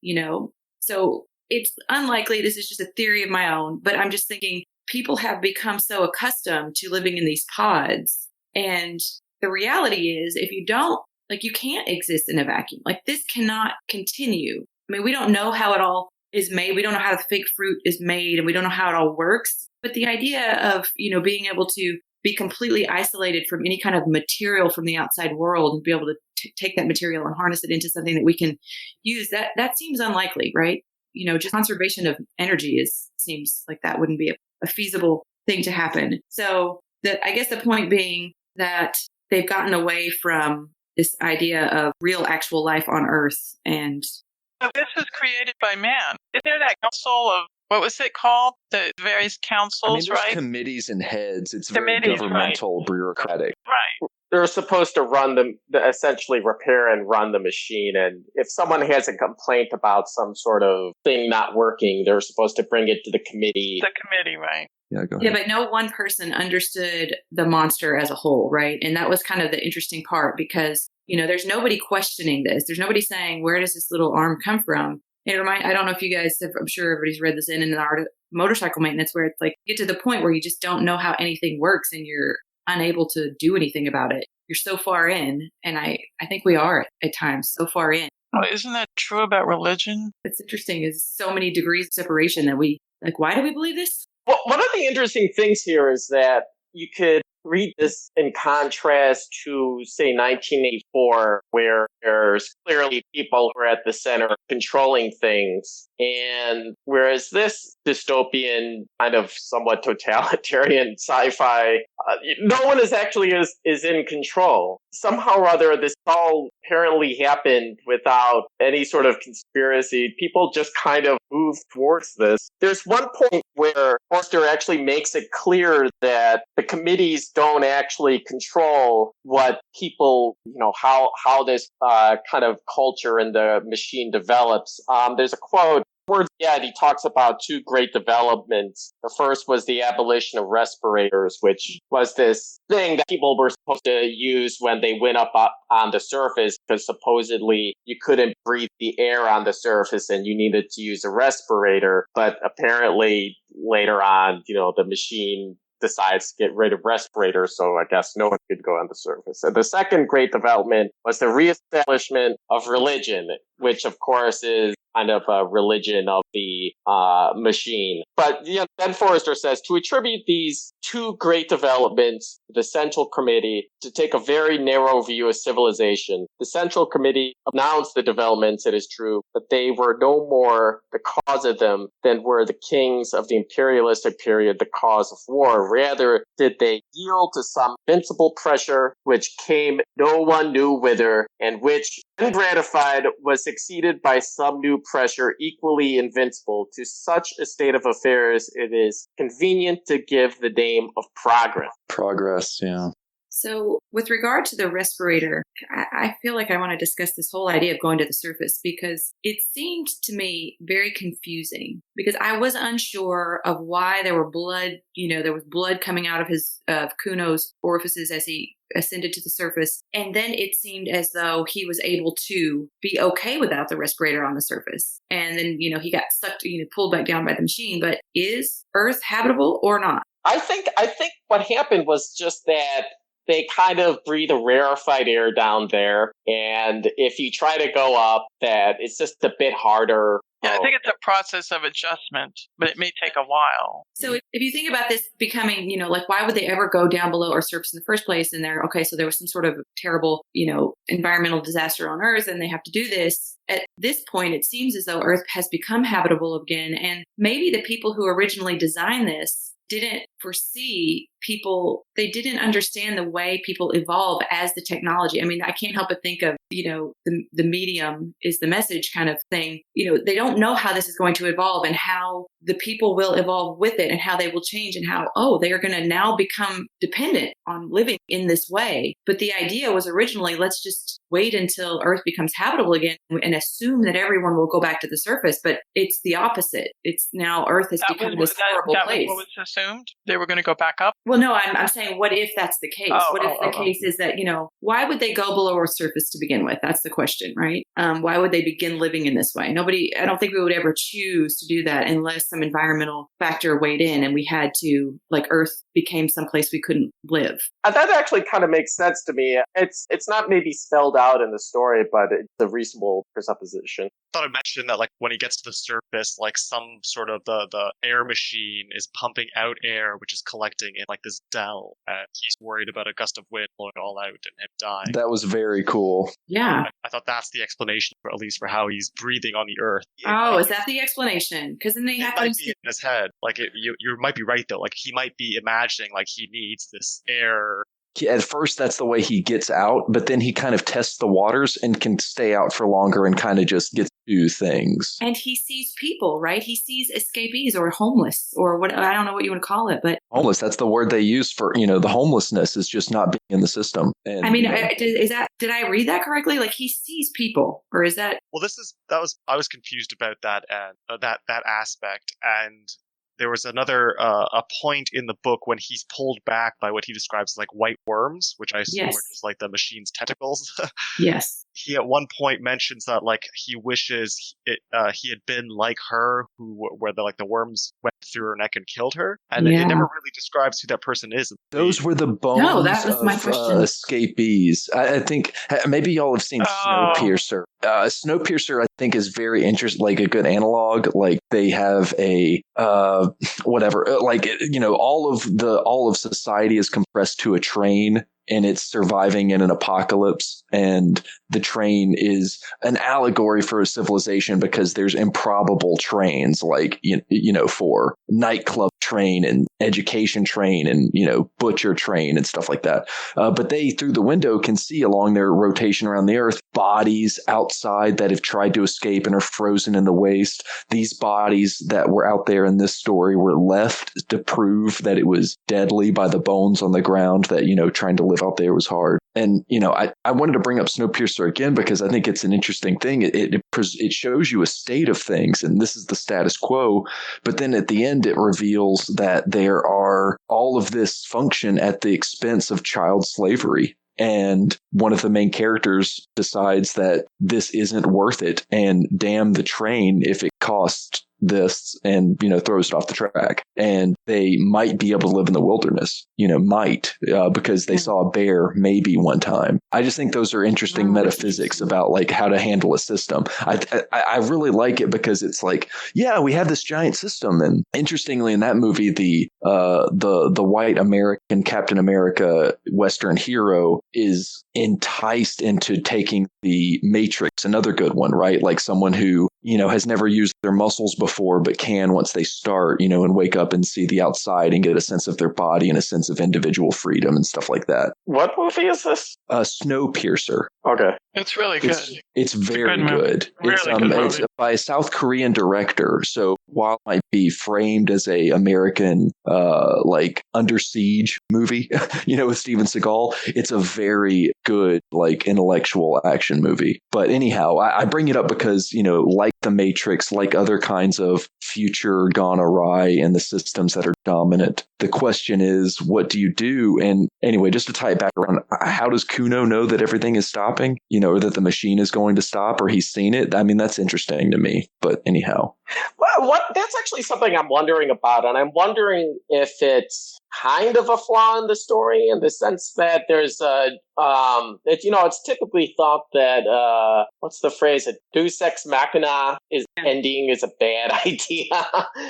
Speaker 1: So it's unlikely. This is just a theory of my own, but I'm just thinking people have become so accustomed to living in these pods. And the reality is, if you don't, you can't exist in a vacuum. This cannot continue. I mean, we don't know how it all is made. We don't know how the fake fruit is made, and we don't know how it all works. But the idea of, being able to be completely isolated from any kind of material from the outside world and be able to take that material and harness it into something that we can use, that seems unlikely, right? Just conservation of energy seems like that wouldn't be a feasible thing to happen. So I guess the point being that they've gotten away from this idea of real actual life on Earth. And
Speaker 2: so this was created by man. Is there that council of, what was it called? The various councils,
Speaker 3: there's
Speaker 2: right?
Speaker 3: committees and heads. It's very
Speaker 2: Committees,
Speaker 3: governmental, bureaucratic.
Speaker 2: Right.
Speaker 4: They're supposed to essentially repair and run the machine. And if someone has a complaint about some sort of thing not working, they're supposed to bring it to the committee.
Speaker 2: The committee, right.
Speaker 3: Yeah, go ahead.
Speaker 1: Yeah, but no one person understood the monster as a whole, right? And that was kind of the interesting part because, there's nobody questioning this. There's nobody saying, where does this little arm come from? I don't know if you guys have, I'm sure everybody's read this in the art of motorcycle maintenance, where it's you get to the point where you just don't know how anything works and you're unable to do anything about it. You're so far in, and I think we are at times so far in.
Speaker 2: Oh, isn't that true about religion?
Speaker 1: It's interesting. Is so many degrees of separation that we why do we believe this?
Speaker 4: Well, one of the interesting things here is that you could read this in contrast to, say, 1984, where there's clearly people who are at the center controlling things. And whereas this dystopian, kind of somewhat totalitarian sci-fi, no one is actually is in control. Somehow or other, this all apparently happened without any sort of conspiracy. People just kind of moved towards this. There's one point where Forster actually makes it clear that the committees don't actually control what people, how this kind of culture in the machine develops. There's a quote. He talks about two great developments. The first was the abolition of respirators, which was this thing that people were supposed to use when they went up on the surface, because supposedly you couldn't breathe the air on the surface and you needed to use a respirator. But apparently later on, the machine decides to get rid of respirators, so I guess no one could go on the surface. And the second great development was the reestablishment of religion, which of course is kind of a religion of the machine. But then Forrester says, to attribute these two great developments to the Central Committee, to take a very narrow view of civilization. The Central Committee announced the developments, it is true, but they were no more the cause of them than were the kings of the imperialistic period the cause of war. Rather, did they yield to some invincible pressure which came no one knew whither, and which, when gratified, was succeeded by some new pressure equally invincible. To such a state of affairs, it is convenient to give the name of progress.
Speaker 3: Progress, yeah.
Speaker 1: So with regard to the respirator, I feel like I want to discuss this whole idea of going to the surface, because it seemed to me very confusing, because I was unsure of why there were blood, there was blood coming out of Kuno's orifices as he ascended to the surface. And then it seemed as though he was able to be okay without the respirator on the surface. And then, he got sucked, pulled back down by the machine. But is Earth habitable or not?
Speaker 4: I think what happened was just that they kind of breathe a rarefied air down there. And if you try to go up, that it's just a bit harder.
Speaker 2: Yeah, I think it's a process of adjustment, but it may take a while.
Speaker 1: So if you think about this becoming, why would they ever go down below Earth's surface in the first place? And so there was some sort of terrible, environmental disaster on Earth, and they have to do this. At this point, it seems as though Earth has become habitable again. And maybe the people who originally designed this didn't foresee people, they didn't understand the way people evolve as the technology. I mean, I can't help but think of, the medium is the message kind of thing. They don't know how this is going to evolve and how the people will evolve with it and how they will change and how, they are going to now become dependent on living in this way. But the idea was originally, let's just wait until Earth becomes habitable again and assume that everyone will go back to the surface. But it's the opposite. It's now Earth has become this horrible place.
Speaker 2: That was what was assumed? They were going to go back up?
Speaker 1: Well, no, I'm saying, what if that's the case? What if the case is that, why would they go below Earth's surface to begin with? That's the question, right? Why would they begin living in this way? I don't think we would ever choose to do that unless some environmental factor weighed in and we had to, like, Earth became someplace we couldn't live.
Speaker 4: That actually kind of makes sense to me. It's not maybe spelled out in the story, but it's a reasonable presupposition.
Speaker 5: I thought I mentioned that, like, when he gets to the surface, like, some sort of the air machine is pumping out air, which is collecting in, like, this dell, and he's worried about a gust of wind blowing it all out and him dying.
Speaker 3: That was very cool.
Speaker 1: Yeah.
Speaker 5: I thought that's the explanation, for at least for how he's breathing on the Earth.
Speaker 1: Is that the explanation? Because then they have to
Speaker 5: be in his head. Like, you might be right, though. Like, he might be imagining, like, he needs this air.
Speaker 3: At first, that's the way he gets out, but then he kind of tests the waters and can stay out for longer and kind of just gets to things.
Speaker 1: And he sees people, right? He sees escapees or homeless or what, I don't know what you want to call it, but
Speaker 3: homeless, that's the word they use for, the homelessness is just not being in the system. And,
Speaker 1: I mean, did I read that correctly? Like, he sees people, or is that?
Speaker 5: Well, I was confused about that and that aspect, and there was another a point in the book when he's pulled back by what he describes as, like, white worms, which I assume are just like the machine's tentacles.
Speaker 1: Yes.
Speaker 5: He at one point mentions that, like, he wishes he had been like her, where the worms went through her neck and killed her, and it never really describes who that person is.
Speaker 3: Those were the bones
Speaker 1: that was my question.
Speaker 3: Escapees. I think maybe y'all have seen Snowpiercer. Snowpiercer, I think, is very interesting, like a good analog. Like, they have a whatever, like, all of society is compressed to a train and it's surviving in an apocalypse, and the train is an allegory for a civilization because there's improbable trains, like, for nightclub train and education train and, butcher train and stuff like that. But they, through the window, can see along their rotation around the Earth bodies outside that have tried to escape and are frozen in the waste. These bodies that were out there in this story were left to prove that it was deadly by the bones on the ground, that, trying to live out there was hard. And, I wanted to bring up Snowpiercer again because I think it's an interesting thing. It shows you a state of things, and this is the status quo. But then at the end, it reveals that there are all of this function at the expense of child slavery. And one of the main characters decides that this isn't worth it, and damn the train if it costs this, and, throws it off the track. And they might be able to live in the wilderness, because they saw a bear maybe one time. I just think those are interesting metaphysics about, like, how to handle a system. I really like it because it's like, yeah, we have this giant system. And interestingly, in that movie, the white American Captain America Western hero is enticed into taking the Matrix, another good one, right? Like someone who, has never used their muscles before, but can once they start, and wake up and see the outside and get a sense of their body and a sense of individual freedom and stuff like that.
Speaker 4: What movie is this?
Speaker 3: Snowpiercer.
Speaker 4: Okay.
Speaker 2: It's really good.
Speaker 3: It's very good. It's by a South Korean director. So while it might be framed as a American, like, Under Siege movie, with Steven Seagal, it's a very good, like, intellectual action movie. But anyhow, I bring it up because, like The Matrix, like other kinds of future gone awry in the systems that are dominant, the question is, what do you do? And anyway, just to tie it back around, how does Kuno know that everything is stopping, or that the machine is going to stop, or he's seen it? I mean, that's interesting to me. But anyhow.
Speaker 4: Well, that's actually something I'm wondering about. And I'm wondering if it's kind of a flaw in the story, in the sense that there's it's typically thought that, what's the phrase? A deus ex machina ending is a bad idea.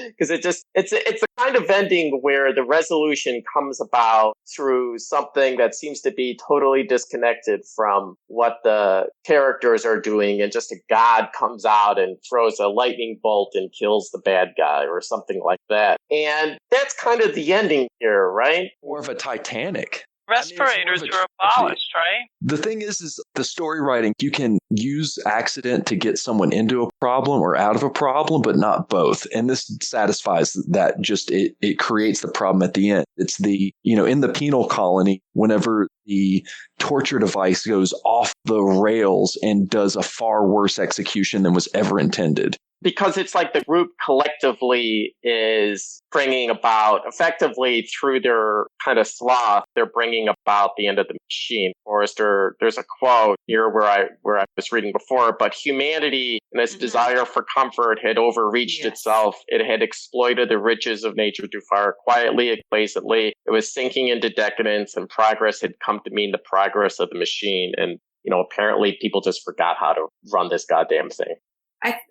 Speaker 4: Because it's a kind of ending where the resolution comes about through something that seems to be totally disconnected from what the characters are doing, and just a god comes out and throws a lightning bolt belt and kills the bad guy or something like that. And that's kind of the ending here, right?
Speaker 3: More of a Titanic.
Speaker 2: Respirators were abolished, right?
Speaker 3: The thing is the story writing, you can use accident to get someone into a problem or out of a problem, but not both. And this satisfies that. Just it creates the problem at the end. It's in the penal colony, whenever the torture device goes off the rails and does a far worse execution than was ever intended.
Speaker 4: Because it's like the group collectively is bringing about, effectively through their kind of sloth, they're bringing about the end of the machine. Forster, there's a quote here where I was reading before, but humanity in its desire for comfort had overreached itself. It had exploited the riches of nature too far, quietly, complacently. It was sinking into decadence, and progress had come to mean the progress of the machine. And, apparently people just forgot how to run this goddamn thing.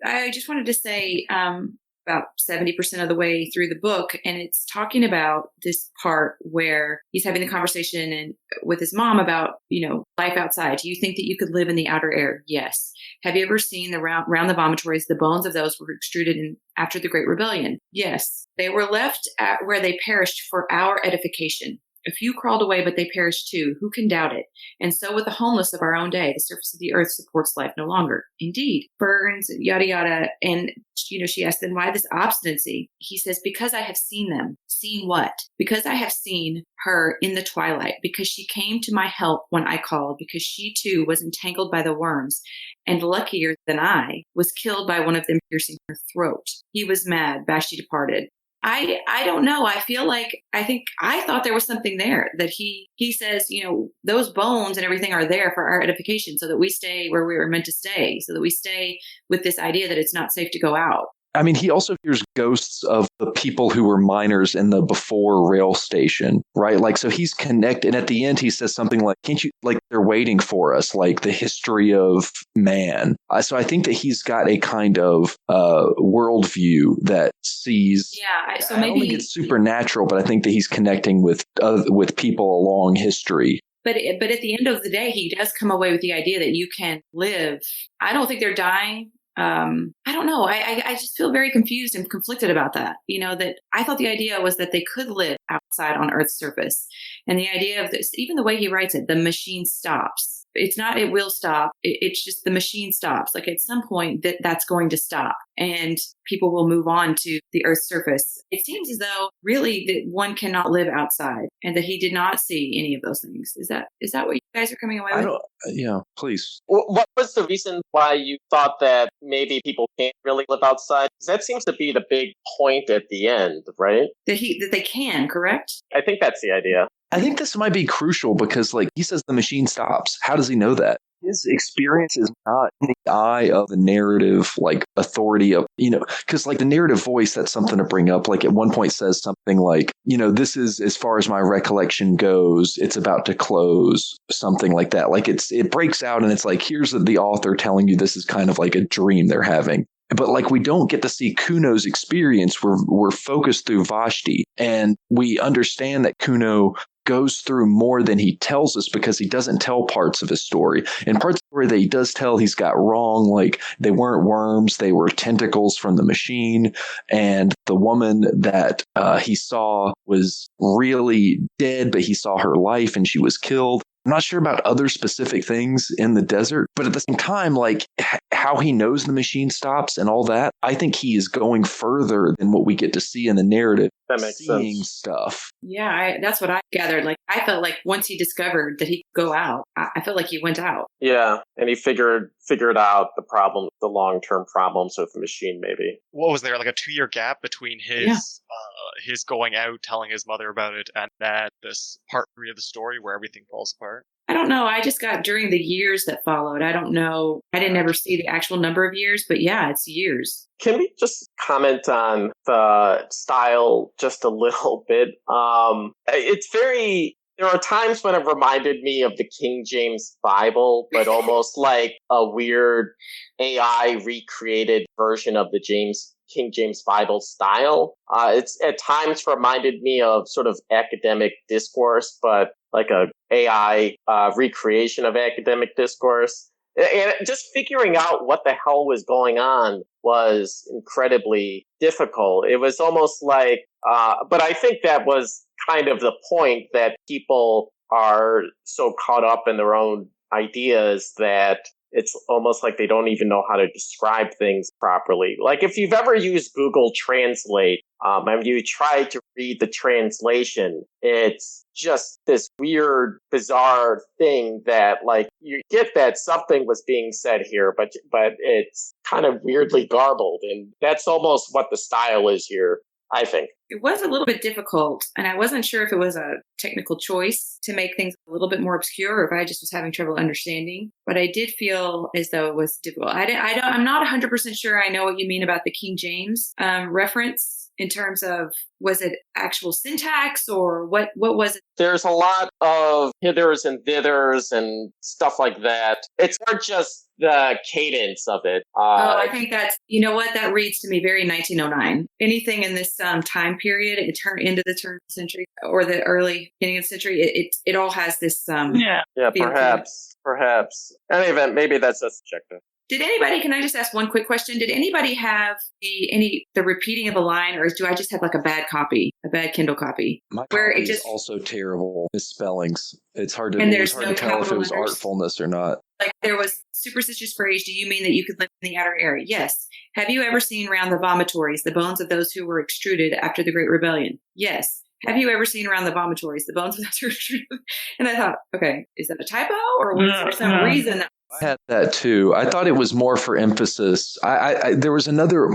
Speaker 1: I just wanted to say about 70% of the way through the book, and it's talking about this part where he's having the conversation with his mom about, life outside. Do you think that you could live in the outer air? Yes. Have you ever seen round the vomitories? The bones of those were extruded after the Great Rebellion. Yes. They were left at where they perished for our edification. A few crawled away, but they perished too. Who can doubt it? And so with the homeless of our own day, the surface of the earth supports life no longer. Indeed. Burns, yada, yada. And, she asked, then why this obstinacy? He says, because I have seen them. Seen what? Because I have seen her in the twilight, because she came to my help when I called, because she too was entangled by the worms, and luckier than I, was killed by one of them piercing her throat. He was mad. Vashti departed. I don't know. I thought there was something there that he says, those bones and everything are there for our edification so that we stay where we were meant to stay, so that we stay with this idea that it's not safe to go out.
Speaker 3: I mean, he also hears ghosts of the people who were miners in the before rail station, right? Like, so he's connected. And at the end, he says something like, can't you, like, they're waiting for us, like the history of man. So I think that he's got a kind of worldview that sees.
Speaker 1: Yeah. So
Speaker 3: I don't think it's supernatural, but I think that he's connecting with people along history.
Speaker 1: But at the end of the day, he does come away with the idea that you can live. I don't think they're dying. I don't know. I just feel very confused and conflicted about that. That I thought the idea was that they could live outside on Earth's surface. And the idea of this, even the way he writes it, the machine stops. It's not, it will stop. It's just the machine stops. Like at some point that's going to stop and people will move on to the Earth's surface. It seems as though really that one cannot live outside and that he did not see any of those things. Is that what you guys are coming away with?
Speaker 3: Yeah, please.
Speaker 4: What was the reason why you thought that maybe people can't really live outside? Because that seems to be the big point at the end, right?
Speaker 1: That they can, correct?
Speaker 4: I think that's the idea.
Speaker 3: I think this might be crucial because, like, he says the machine stops. How does he know that? His experience is not in the eye of the narrative, like, authority of, because, like, the narrative voice, that's something to bring up. Like, at one point says something like, this is, as far as my recollection goes, it's about to close, something like that. Like, it breaks out and it's like, here's the author telling you this is kind of like a dream they're having. But like we don't get to see Kuno's experience. We're focused through Vashti, and we understand that Kuno goes through more than he tells us because he doesn't tell parts of his story. And parts of the story that he does tell, he's got wrong. Like they weren't worms, they were tentacles from the machine. And the woman that he saw was really dead, but he saw her life and she was killed. I'm not sure about other specific things in the desert, but at the same time, like how he knows the machine stops and all that, I think he is going further than what we get to see in the narrative.
Speaker 4: That makes
Speaker 3: seeing
Speaker 4: sense.
Speaker 3: Stuff.
Speaker 1: Yeah, that's what I gathered. Like I felt like once he discovered that he could go out, I felt like he went out.
Speaker 4: Yeah, and he figured out the problem, the long-term problems with the machine. Maybe.
Speaker 5: What was there, like a 2-year gap between his going out, telling his mother about it, and that this part 3 of the story where everything falls apart?
Speaker 1: I don't know. I just got during the years that followed. I don't know. I didn't ever see the actual number of years, but yeah, it's years.
Speaker 4: Can we just comment on the style just a little bit? It's very. There are times when it reminded me of the King James Bible, but almost like a weird AI recreated version of the King James Bible style. It's at times reminded me of sort of academic discourse, but like a AI recreation of academic discourse. And just figuring out what the hell was going on was incredibly difficult. It was almost like, but I think that was kind of the point, that people are so caught up in their own ideas that it's almost like they don't even know how to describe things properly. Like if you've ever used Google Translate, and you try to read the translation, it's just this weird, bizarre thing that, like, you get that something was being said here, but it's kind of weirdly garbled, and that's almost what the style is here, I think.
Speaker 1: It was a little bit difficult, and I wasn't sure if it was a technical choice to make things a little bit more obscure, or if I just was having trouble understanding. But I did feel as though it was difficult. I'm not 100% sure I know what you mean about the King James reference, in terms of, was it actual syntax, or what was it?
Speaker 4: There's a lot of hithers and thithers and stuff like that. It's not just the cadence of it.
Speaker 1: I think that's, you know what, that reads to me very 1909. Anything in this time period, it turned into the turn of the century or the early beginning of the century, it all has this
Speaker 4: yeah, perhaps. In any event, maybe that's just subjective.
Speaker 1: Did anybody, can I just ask one quick question? Did anybody have the repeating of a line, or do I just have like a bad Kindle copy?
Speaker 3: My
Speaker 1: where
Speaker 3: copy
Speaker 1: it just
Speaker 3: is also terrible. Misspellings. It's hard to,
Speaker 1: and there's
Speaker 3: tell
Speaker 1: no
Speaker 3: if it was
Speaker 1: capital letters?
Speaker 3: artfulness or not.
Speaker 1: Like there was superstitious phrase, do you mean that you could live in the outer air? Yes. Have you ever seen around the vomitories the bones of those who were extruded after the Great Rebellion? Yes. Have you ever seen around the vomitories the bones of those who were extruded? And I thought, okay, is that a typo, or was there some reason that
Speaker 3: I had that too. I thought it was more for emphasis. There was another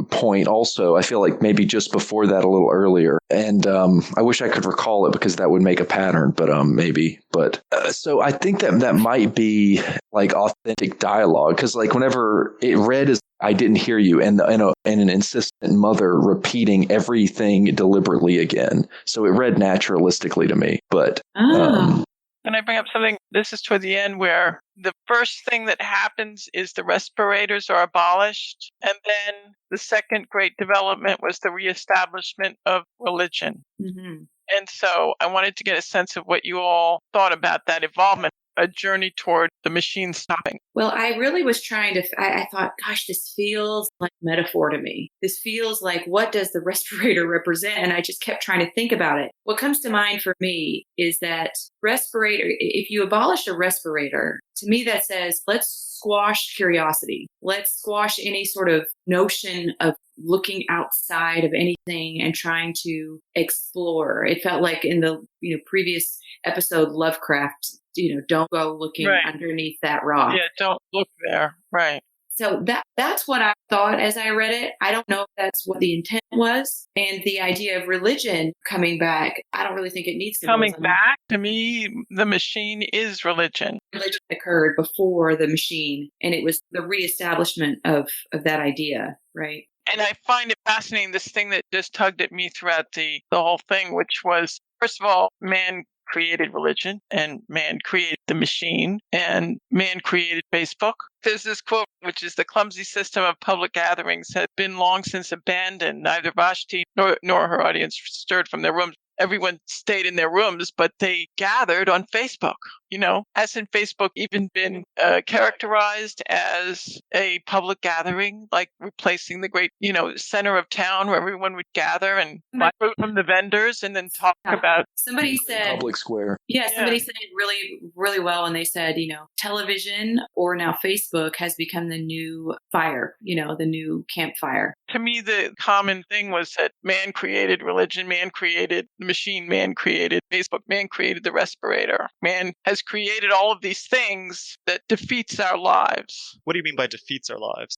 Speaker 3: point also. I feel like maybe just before that, a little earlier, and I wish I could recall it because that would make a pattern. But maybe. But so I think that might be like authentic dialogue, because like whenever it read as "I didn't hear you," and an insistent mother repeating everything deliberately again, so it read naturalistically to me. But
Speaker 2: Can I bring up something? This is toward the end, where the first thing that happens is the respirators are abolished. And then the second great development was the reestablishment of religion.
Speaker 1: Mm-hmm.
Speaker 2: And so I wanted to get a sense of what you all thought about that evolvement, a journey toward the machine stopping.
Speaker 1: Well, I really was trying to, I thought, gosh, this feels like metaphor to me. This feels like, what does the respirator represent? And I just kept trying to think about it. What comes to mind for me is that respirator, if you abolish a respirator, to me that says, let's squash curiosity. Let's squash any sort of notion of looking outside of anything and trying to explore. It felt like in the previous episode, Lovecraft, don't go looking underneath that rock.
Speaker 2: Yeah, don't look there. Right.
Speaker 1: So that's what I thought as I read it. I don't know if that's what the intent was. And the idea of religion coming back, I don't really think it needs to
Speaker 2: coming back. To me, the machine is religion.
Speaker 1: Religion occurred before the machine, and it was the reestablishment of that idea, right?
Speaker 2: And I find it fascinating, this thing that just tugged at me throughout the whole thing, which was, first of all, man created religion, and man created the machine, and man created Facebook. There's this quote, which is, the clumsy system of public gatherings had been long since abandoned. Neither Vashti nor her audience stirred from their rooms. Everyone stayed in their rooms, but they gathered on Facebook. Hasn't Facebook even been characterized as a public gathering, like replacing the great, center of town where everyone would gather and buy fruit from the vendors and then talk about.
Speaker 1: Somebody said
Speaker 3: public square.
Speaker 1: Yeah, somebody said it really, really well, and they said, television, or now Facebook, has become the new fire, the new campfire.
Speaker 2: To me, the common thing was that man created religion, man created the machine, man created Facebook, man created the respirator. Man has created all of these things that defeats our lives.
Speaker 5: What do you mean by defeats our lives?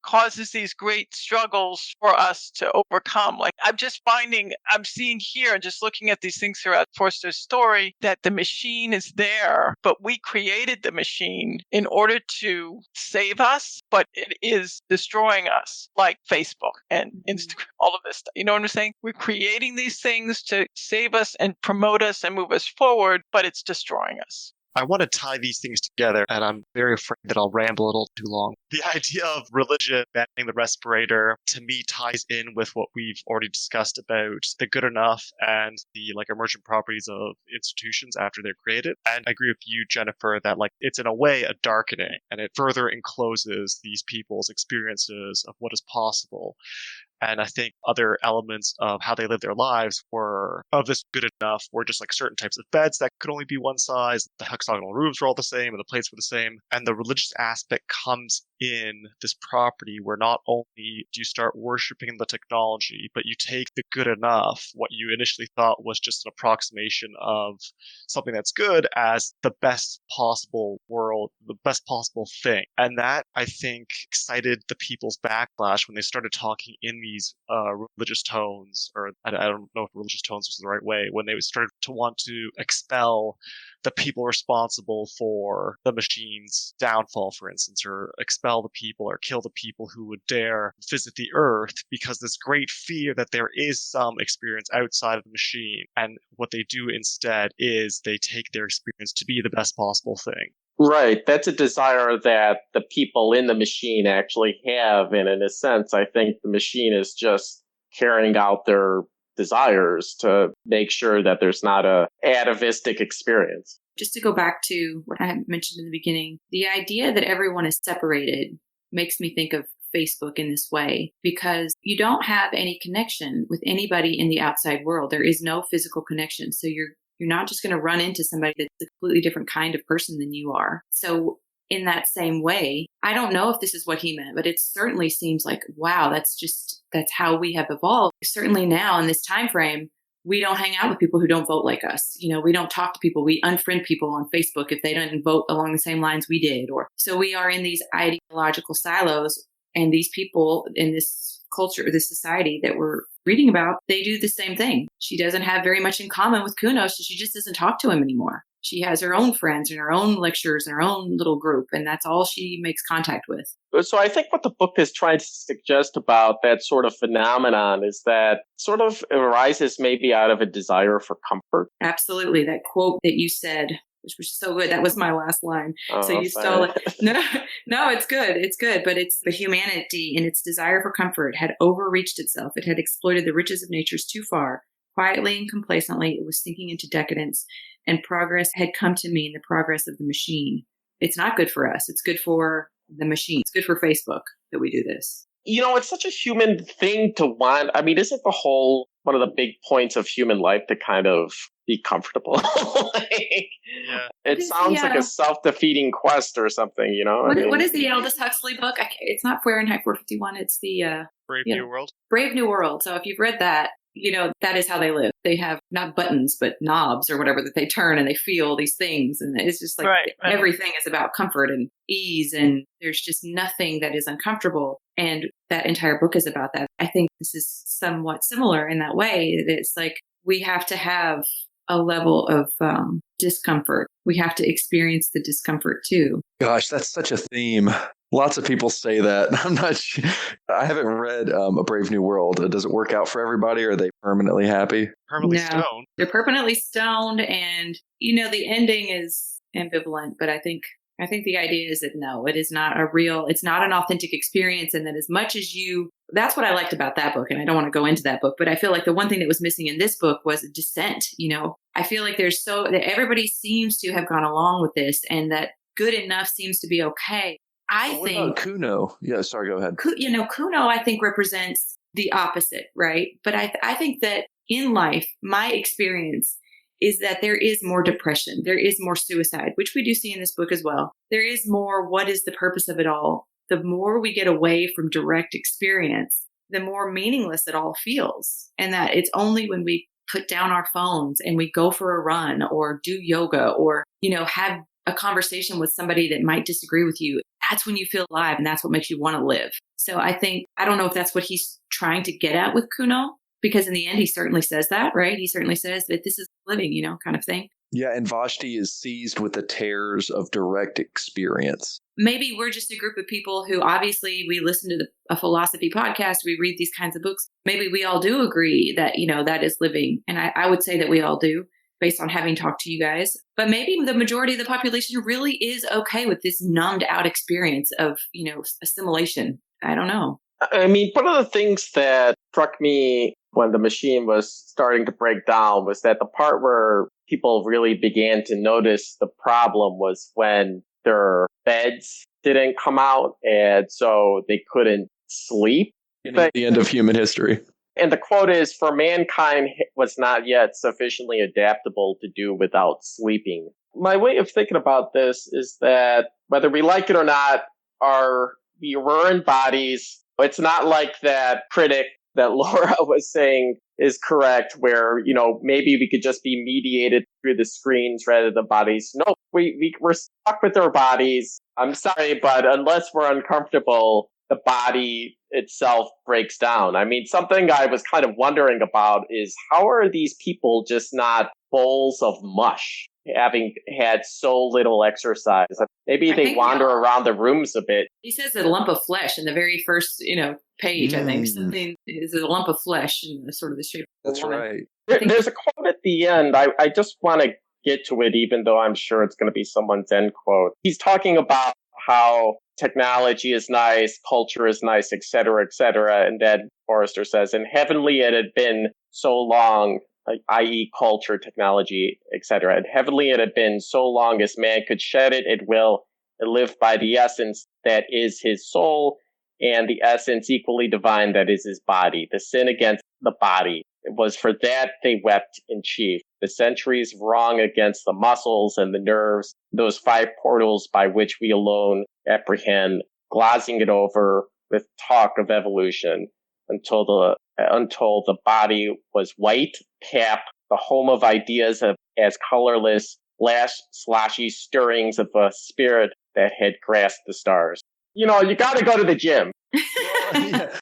Speaker 2: Causes these great struggles for us to overcome. Like, I'm seeing here and just looking at these things throughout Forster's story, that the machine is there, but we created the machine in order to save us, but it is destroying us, like Facebook and Instagram, all of this stuff. You know what I'm saying? We're creating these things to save us and promote us and move us forward, but it's destroying us.
Speaker 5: I want to tie these things together, and I'm very afraid that I'll ramble a little too long. The idea of religion banning the respirator, to me, ties in with what we've already discussed about the good enough and the emergent properties of institutions after they're created. And I agree with you, Jennifer, that it's in a way a darkening, and it further encloses these people's experiences of what is possible. And I think other elements of how they live their lives were of this good enough were just certain types of beds that could only be one size. The hexagonal roofs were all the same and the plates were the same. And the religious aspect comes in this property where not only do you start worshiping the technology, but you take the good enough, what you initially thought was just an approximation of something that's good, as the best possible world, the best possible thing. And that, I think, excited the people's backlash when they started talking in these religious tones, or I don't know if religious tones was the right way, when they started to want to expel the people responsible for the machine's downfall, for instance, or expel the people or kill the people who would dare visit the earth, because this great fear that there is some experience outside of the machine. And what they do instead is they take their experience to be the best possible thing.
Speaker 4: Right. That's a desire that the people in the machine actually have. And in a sense, I think the machine is just carrying out their desires to make sure that there's not a atavistic experience.
Speaker 1: Just to go back to what I had mentioned in the beginning, the idea that everyone is separated makes me think of Facebook in this way, because you don't have any connection with anybody in the outside world. There is no physical connection. So you're not just going to run into somebody that's a completely different kind of person than you are. So in that same way, I don't know if this is what he meant, but it certainly seems like, wow, that's how we have evolved. Certainly now in this time frame, we don't hang out with people who don't vote like us. We don't talk to people. We unfriend people on Facebook if they don't vote along the same lines we did. Or so we are in these ideological silos, and these people in this culture, this society that we're reading about, they do the same thing. She doesn't have very much in common with Kuno, so she just doesn't talk to him anymore. She has her own friends and her own lectures and her own little group, and that's all she makes contact with.
Speaker 4: So I think what the book is trying to suggest about that sort of phenomenon is that sort of arises maybe out of a desire for comfort.
Speaker 1: Absolutely. That quote that you said, which was so good. That was my last line. So you stole it. No, it's good. It's good. But humanity in its desire for comfort had overreached itself. It had exploited the riches of nature too far. Quietly and complacently, it was sinking into decadence, and progress had come to mean the progress of the machine. It's not good for us. It's good for the machine. It's good for Facebook that we do this.
Speaker 4: It's such a human thing to want. I mean, isn't one of the big points of human life to kind of be comfortable? It sounds like a self-defeating quest or something,
Speaker 1: What is the Aldous Huxley book? It's not Fahrenheit 451. It's the
Speaker 5: Brave New World.
Speaker 1: Brave New World. So if you've read that, that is how they live. They have not buttons, but knobs or whatever that they turn, and they feel these things. And it's just everything is about comfort and ease. And there's just nothing that is uncomfortable. And that entire book is about that. I think this is somewhat similar in that way. It's like we have to have a level of discomfort. We have to experience the discomfort too.
Speaker 3: Gosh, that's such a theme. Lots of people say that. I'm not sure. I haven't read A Brave New World. Does it work out for everybody? Or are they permanently happy?
Speaker 5: Permanently stoned.
Speaker 1: They're permanently stoned, and the ending is ambivalent. But I think the idea is that no, it is not it's not an authentic experience, and that as much as that's what I liked about that book, and I don't want to go into that book, but I feel like the one thing that was missing in this book was dissent. I feel like that everybody seems to have gone along with this, and that good enough seems to be okay.
Speaker 3: What about Kuno? Yeah, sorry, go ahead.
Speaker 1: Kuno, I think, represents the opposite, right? But I think that in life, my experience is that there is more depression. There is more suicide, which we do see in this book as well. There is more, what is the purpose of it all? The more we get away from direct experience, the more meaningless it all feels. And that it's only when we put down our phones and we go for a run or do yoga or, have a conversation with somebody that might disagree with you, that's when you feel alive, and that's what makes you want to live. So I don't know if that's what he's trying to get at with Kuno, because in the end, he certainly says that, right? He certainly says that this is living, kind of thing.
Speaker 3: Yeah, and Vashti is seized with the terrors of direct experience.
Speaker 1: Maybe we're just a group of people who obviously we listen to a philosophy podcast, we read these kinds of books. Maybe we all do agree that, that is living. And I would say that we all do. based on having talked to you guys. But maybe the majority of the population really is okay with this numbed out experience of, assimilation. I don't know.
Speaker 4: I mean, one of the things that struck me when the machine was starting to break down was that the part where people really began to notice the problem was when their beds didn't come out, and so they couldn't sleep.
Speaker 3: At the end of human history.
Speaker 4: And the quote is, "For mankind was not yet sufficiently adaptable to do without sleeping." My way of thinking about this is that whether we like it or not, we were in bodies. It's not like that critic that Laura was saying is correct, where, maybe we could just be mediated through the screens rather than bodies. No, we're stuck with our bodies. I'm sorry, but unless we're uncomfortable, the body itself breaks down. I mean, something I was kind of wondering about is, how are these people just not bowls of mush, having had so little exercise? Maybe they wander around the rooms a bit.
Speaker 1: He says a lump of flesh in the very first, page. I think something is a lump of flesh in sort of the shape of
Speaker 3: That's
Speaker 1: a woman.
Speaker 3: right.
Speaker 4: There's a quote at the end. I just want to get to it, even though I'm sure it's going to be someone's end quote. He's talking about how technology is nice, culture is nice, et cetera, and then Forster says, "And heavenly it had been so long," i.e. culture, technology, etc. "And heavenly it had been so long as man could shed it at will and live by the essence that is his soul, and the essence equally divine that is his body. The sin against the body, it was for that they wept in chief. The centuries wrong against the muscles and the nerves, those 5 portals by which we alone apprehend, glozing it over with talk of evolution until the body was white pap, the home of ideas as colorless, sloshy stirrings of a spirit that had grasped the stars." You got to go to the gym.
Speaker 3: Yeah.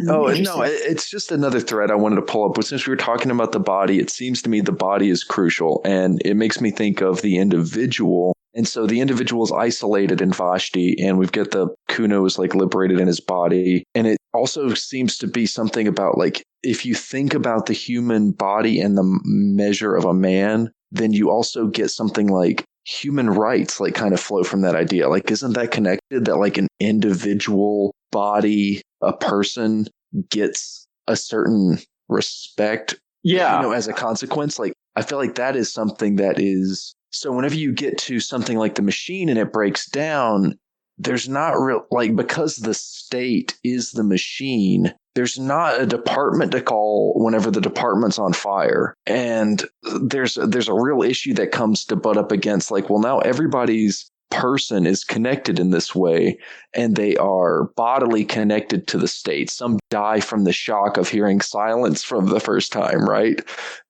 Speaker 3: Oh, no, it's just another thread I wanted to pull up. But since we were talking about the body, it seems to me the body is crucial, and it makes me think of the individual. And so the individual is isolated in Vashti, and we've got the Kuno is like liberated in his body. And it also seems to be something about, like, if you think about the human body and the measure of a man, then you also get something like human rights, like, kind of flow from that idea. Like, isn't that connected, that like an individual body, a person gets a certain respect, as a consequence? Like, I feel like that is something that is, so whenever you get to something like the machine and it breaks down, there's not real, like, because the state is the machine, there's not a department to call whenever the department's on fire. And there's a real issue that comes to butt up against, like, well, now everybody's person is connected in this way, and they are bodily connected to the state. Some die from the shock of hearing silence from the first time, right?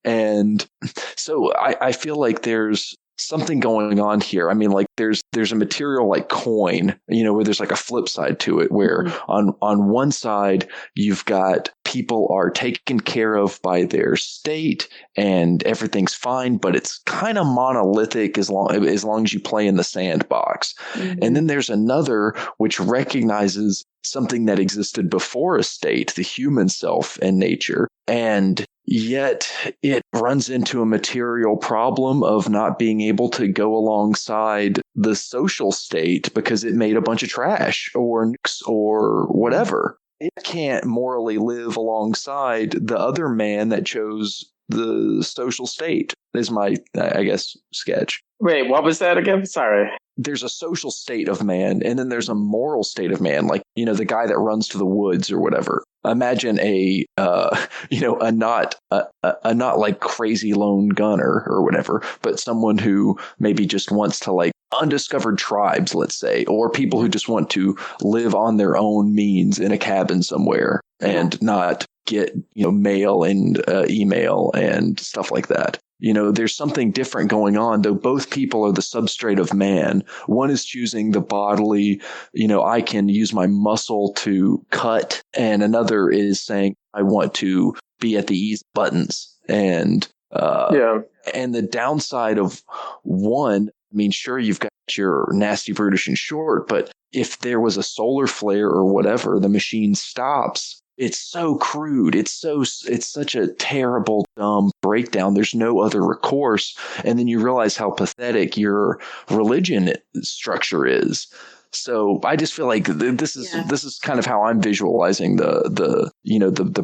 Speaker 3: And so I feel like there's something going on here. I mean, like, there's a material like coin, where there's like a flip side to it, where on one side you've got people are taken care of by their state and everything's fine, but it's kind of monolithic as long as you play in the sandbox. Mm-hmm. And then there's another which recognizes something that existed before a state, the human self and nature, and yet it runs into a material problem of not being able to go alongside the social state because it made a bunch of trash or nukes or whatever. It can't morally live alongside the other man that chose the social state, is my, I guess, sketch.
Speaker 4: Wait, what was that again? Sorry.
Speaker 3: There's a social state of man, and then there's a moral state of man, like, the guy that runs to the woods or whatever. Imagine a not like crazy lone gunner or whatever, but someone who maybe just wants to, like, undiscovered tribes, let's say, or people who just want to live on their own means in a cabin somewhere and not get, mail and email and stuff like that. There's something different going on, though both people are the substrate of man. One is choosing the bodily, I can use my muscle to cut, and another is saying, I want to be at the ease buttons. And and the downside of one, I mean, sure, you've got your nasty, brutish, and short, but if there was a solar flare or whatever, the machine stops. it's so crude. It's such a terrible, dumb breakdown. There's no other recourse. And then you realize how pathetic your religion structure is. So I just feel like this is kind of how I'm visualizing the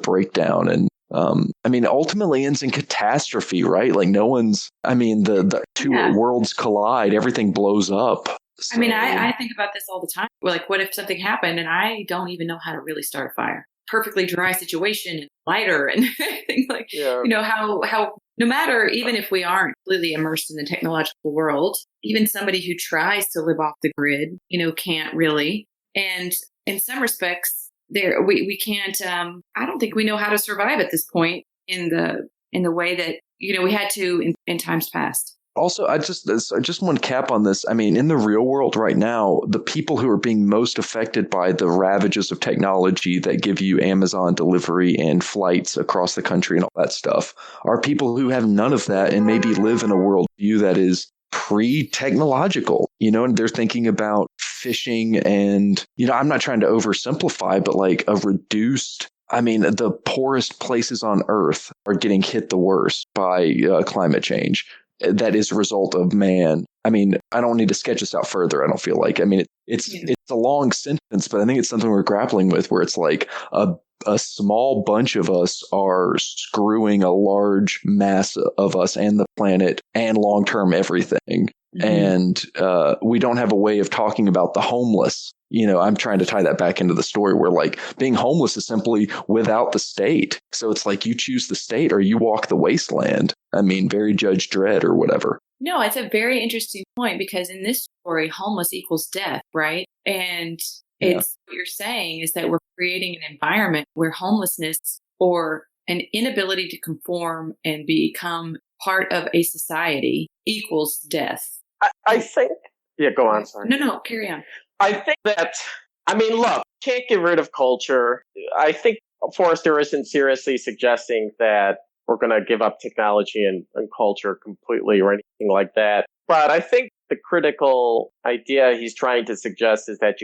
Speaker 3: breakdown. And I mean, ultimately ends in catastrophe, right? Like the two worlds collide, everything blows up. So,
Speaker 1: I mean, I think about this all the time. Like, what if something happened and I don't even know how to really start a fire? Perfectly dry situation and lighter and things like, how no matter, even if we aren't completely immersed in the technological world, even somebody who tries to live off the grid, can't really. And in some respects, we can't. I don't think we know how to survive at this point in the way that we had to in times past.
Speaker 3: Also, I just want to cap on this. I mean, in the real world right now, the people who are being most affected by the ravages of technology that give you Amazon delivery and flights across the country and all that stuff are people who have none of that and maybe live in a worldview that is pre-technological, and they're thinking about fishing and, I'm not trying to oversimplify, but like a reduced the poorest places on Earth are getting hit the worst by climate change. That is a result of man. I mean, I don't need to sketch this out further. I don't feel like. I mean, it's a long sentence, but I think it's something we're grappling with, where it's like a small bunch of us are screwing a large mass of us and the planet and long-term everything. Mm-hmm. And we don't have a way of talking about the homeless. I'm trying to tie that back into the story where like being homeless is simply without the state. So it's like you choose the state or you walk the wasteland. I mean, very Judge Dredd or whatever.
Speaker 1: No, it's a very interesting point because in this story, homeless equals death, right? And it's what you're saying is that we're creating an environment where homelessness or an inability to conform and become part of a society equals death.
Speaker 4: I think. Yeah, go on. Sorry.
Speaker 1: No, carry on.
Speaker 4: I think that, look, can't get rid of culture. I think Forster isn't seriously suggesting that we're going to give up technology and culture completely or anything like that. But I think the critical idea he's trying to suggest is that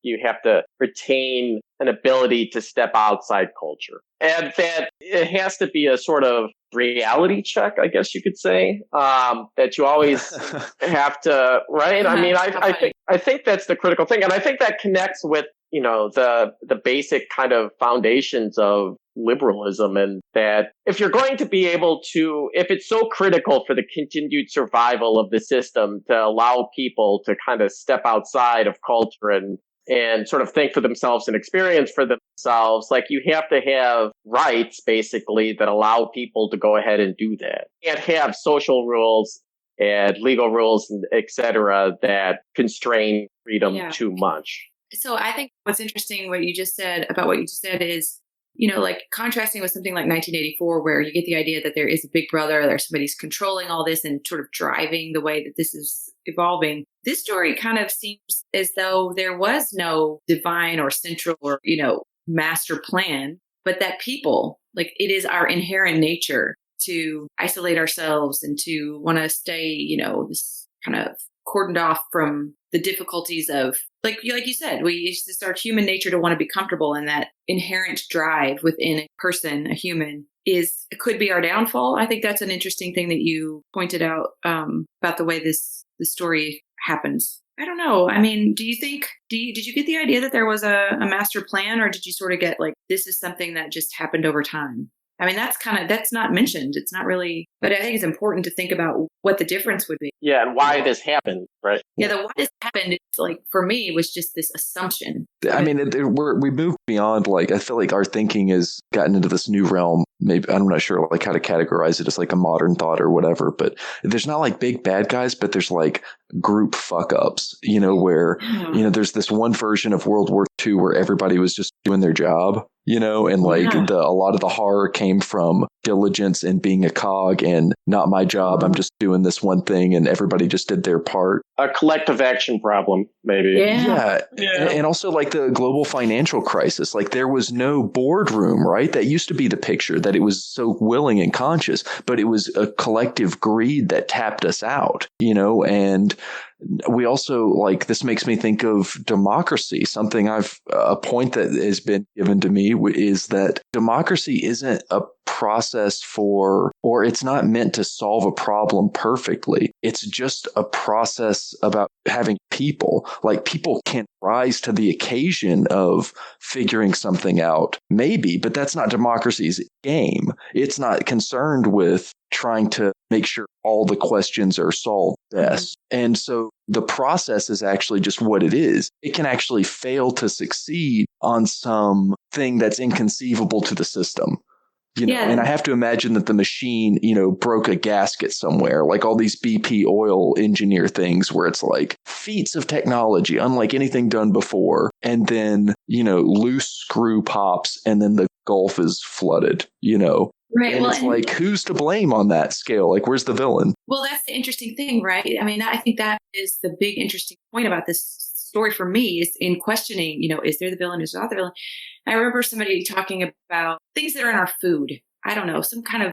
Speaker 4: you have to retain an ability to step outside culture. And that it has to be a sort of reality check, I guess you could say, that you always have to, right? I mean, I think that's the critical thing. And I think that connects with, the basic kind of foundations of liberalism, and that if you're going to be able to, if it's so critical for the continued survival of the system to allow people to kind of step outside of culture and sort of think for themselves and experience for themselves, like you have to have rights basically that allow people to go ahead and do that. You can't have social rules and legal rules, and et cetera, that constrain freedom too much.
Speaker 1: So I think what's interesting what you just said is, like contrasting with something like 1984, where you get the idea that there is a big brother, there's somebody's controlling all this and sort of driving the way that this is evolving. This story kind of seems as though there was no divine or central or, master plan, but that people, like it is our inherent nature to isolate ourselves and to want to stay, this kind of cordoned off from the difficulties of, like you said, it's just our human nature to want to be comfortable, and that inherent drive within a person, a human, could be our downfall. I think that's an interesting thing that you pointed out about the way the story happens. I don't know. I mean, did you get the idea that there was a master plan, or did you sort of get like, this is something that just happened over time? I mean, that's not mentioned. It's not really, but I think it's important to think about what the difference would be.
Speaker 4: Yeah, and why this happened, right?
Speaker 1: Yeah, the why this happened, it's like, for me, was just this assumption.
Speaker 3: I mean, we moved beyond, like, I feel like our thinking has gotten into this new realm. Maybe, I'm not sure like how to categorize it as like a modern thought or whatever, but there's not like big bad guys, but there's like group fuck ups, where, there's this one version of World War II where everybody was just doing their job, and like a lot of the horror came from diligence and being a cog and not my job. I'm just doing this one thing, and everybody just did their part.
Speaker 4: A collective action problem, maybe.
Speaker 3: Yeah. And also like the global financial crisis, like there was no boardroom, right? That used to be the picture, that it was so willing and conscious, but it was a collective greed that tapped us out, and we also like, this makes me think of democracy. Something a point that has been given to me is that democracy isn't a process or it's not meant to solve a problem perfectly. It's just a process about having people. Like, people can rise to the occasion of figuring something out, maybe, but that's not democracy's game. It's not concerned with trying to make sure all the questions are solved best. And so the process is actually just what it is. It can actually fail to succeed on some thing that's inconceivable to the system. And I have to imagine that the machine, broke a gasket somewhere, like all these BP oil engineer things where it's like feats of technology, unlike anything done before. And then, loose screw pops and then the Gulf is flooded,
Speaker 1: Right.
Speaker 3: And it's like, who's to blame on that scale? Like, where's the villain?
Speaker 1: Well, that's the interesting thing, right? I mean, I think that is the big interesting point about this story for me, is in questioning, is there the villain, is there not the villain? I remember somebody talking about things that are in our food. I don't know, some kind of,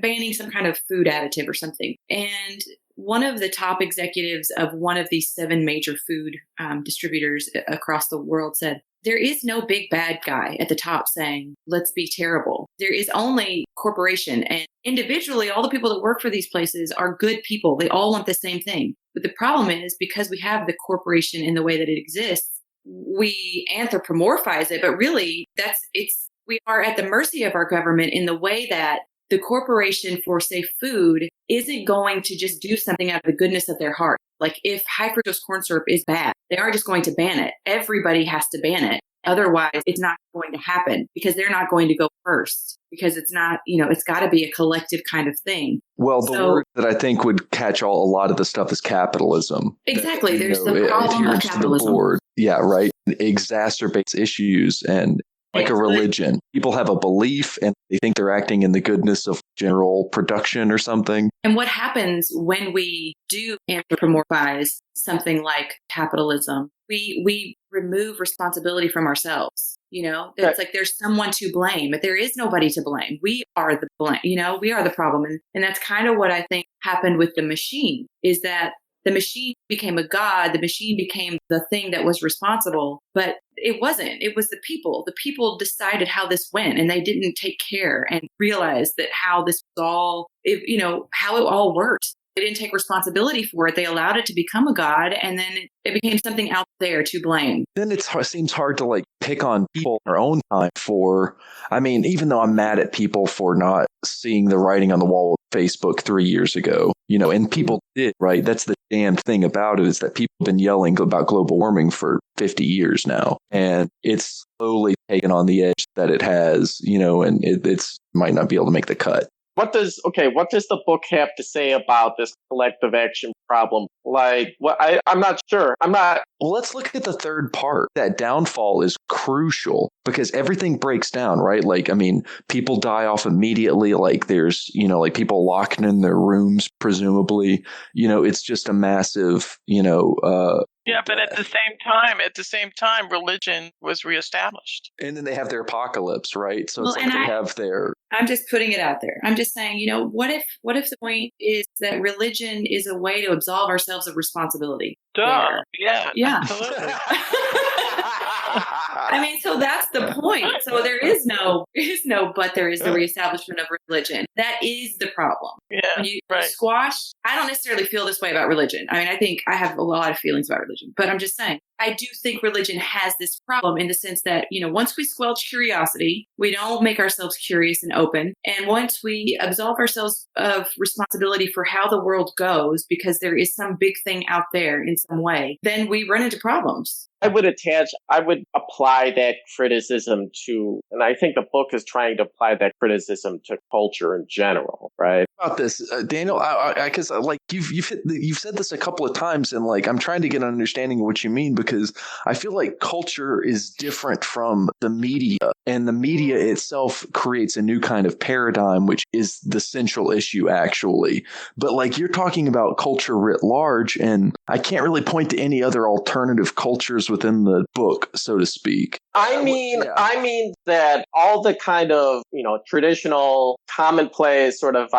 Speaker 1: banning some kind of food additive or something. And one of the top executives of one of these 7 major food distributors across the world said, there is no big bad guy at the top saying, let's be terrible. There is only corporation, and individually, all the people that work for these places are good people. They all want the same thing. But the problem is, because we have the corporation in the way that it exists, we anthropomorphize it, but really we are at the mercy of our government in the way that the corporation for, say, food isn't going to just do something out of the goodness of their heart. Like, if high fructose corn syrup is bad, they aren't just going to ban it. Everybody has to ban it. Otherwise, it's not going to happen, because they're not going to go first, because it's not, it's got to be a collective kind of thing.
Speaker 3: Well, the word that I think would catch a lot of the stuff is capitalism.
Speaker 1: Exactly. There's the problem of capitalism.
Speaker 3: Yeah, right. It exacerbates issues, and like a religion. People have a belief and they think they're acting in the goodness of general production or something.
Speaker 1: And what happens when we do anthropomorphize something like capitalism? We remove responsibility from ourselves. It's like there's someone to blame, but there is nobody to blame. We are the blame, we are the problem. And that's kind of what I think happened with the machine, is that the machine became a god. The machine became the thing that was responsible, but it wasn't. It was the people. The people decided how this went, and they didn't take care and realize that how this was all, how it all worked. They didn't take responsibility for it. They allowed it to become a god, and then it became something out there to blame.
Speaker 3: Then it seems hard to pick on people in their own time for, even though I'm mad at people for not seeing the writing on the wall of Facebook 3 years ago, and people did, right? That's the damn thing about it, is that people have been yelling about global warming for 50 years now, and it's slowly taken on the edge that it has, and it's might not be able to make the cut.
Speaker 4: What does the book have to say about this collective action problem? I'm not sure.
Speaker 3: Well, let's look at the third part. That downfall is crucial because everything breaks down, right? People die off immediately. There's, people locked in their rooms, presumably. It's just a massive,
Speaker 2: Yeah, but at the same time, religion was reestablished.
Speaker 3: And then they have their apocalypse, right? So it's they have their...
Speaker 1: I'm just putting it out there. I'm just saying, what if the point is that religion is a way to absolve ourselves of responsibility?
Speaker 2: Duh. Yeah.
Speaker 1: Absolutely. So that's the point. So there is no, but there is the reestablishment of religion. That is the problem.
Speaker 2: Yeah.
Speaker 1: When you squash, I don't necessarily feel this way about religion. I think I have a lot of feelings about religion, but I'm just saying, I do think religion has this problem in the sense that, once we squelch curiosity, we don't make ourselves curious and open. And once we absolve ourselves of responsibility for how the world goes, because there is some big thing out there in some way, then we run into problems.
Speaker 4: I would apply that criticism to, and I think the book is trying to apply that criticism to culture in general, right?
Speaker 3: About this, Daniel, because you've said this a couple of times, and I'm trying to get an understanding of what you mean, because I feel like culture is different from the media, and the media itself creates a new kind of paradigm, which is the central issue, actually. But you're talking about culture writ large, and I can't really point to any other alternative cultures with within the book, so to speak.
Speaker 4: I mean that all the kind of, traditional, commonplace sort of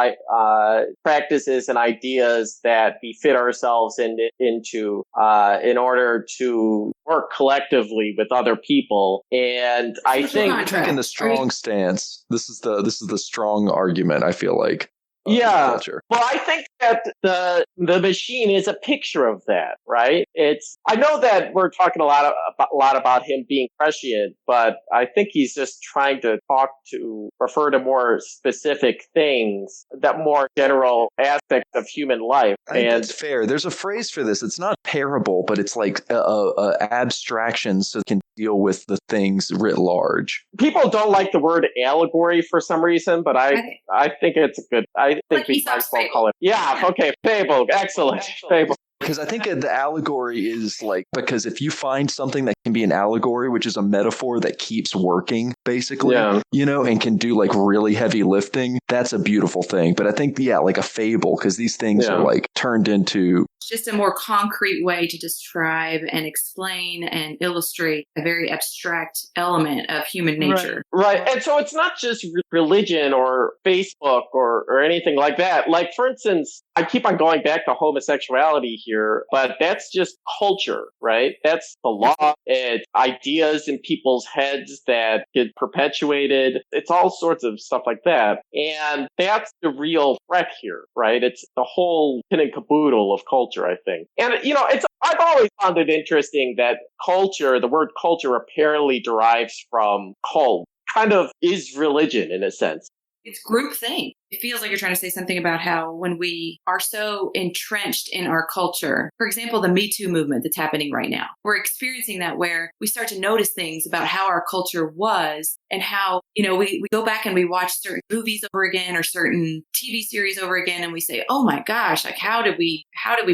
Speaker 4: practices and ideas that we fit ourselves into in order to work collectively with other people. And I think
Speaker 3: in the strong stance, this is the strong argument, I feel like.
Speaker 4: Yeah.
Speaker 3: Culture.
Speaker 4: Well, I think that the machine is a picture of that, right? I know that we're talking a lot about him being prescient, but I think he's just trying to refer to more specific things, that more general aspects of human life.
Speaker 3: I think that's fair. There's a phrase for this. It's not parable, but it's like abstraction, so it can deal with the things writ large.
Speaker 4: People don't like the word allegory for some reason, but I think it's a good. I think we might as well call it. Yeah. Okay. Fable. Excellent. Fable.
Speaker 3: Because I think the allegory is like, because if you find something that can be an allegory, which is a metaphor that keeps working, basically, and can do like really heavy lifting, that's a beautiful thing. But I think, like a fable, because these things are like turned into.
Speaker 1: It's just a more concrete way to describe and explain and illustrate a very abstract element of human nature.
Speaker 4: Right. And so it's not just religion or Facebook or anything like that. Like, for instance, I keep on going back to homosexuality here, but that's just culture, right? That's the law. It's ideas in people's heads that get perpetuated. It's all sorts of stuff like that. And that's the real threat here, right? It's the whole kit and caboodle of culture, I think. And, I've always found it interesting that the word culture apparently derives from cult, kind of is religion in a sense.
Speaker 1: It's groupthink. It feels like you're trying to say something about how when we are so entrenched in our culture, for example, the Me Too movement that's happening right now, we're experiencing that where we start to notice things about how our culture was and how, we go back and we watch certain movies over again or certain TV series over again. And we say, oh my gosh, like how did we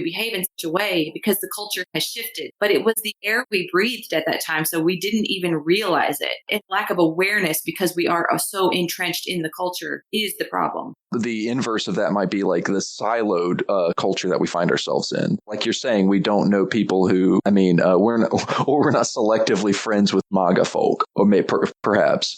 Speaker 1: behave in such a way? Because the culture has shifted, but it was the air we breathed at that time. So we didn't even realize it. And lack of awareness because we are so entrenched in the culture is the problem.
Speaker 3: The inverse of that might be like the siloed culture that we find ourselves in. Like you're saying, we don't know people who, we're not selectively friends with MAGA folk, or perhaps,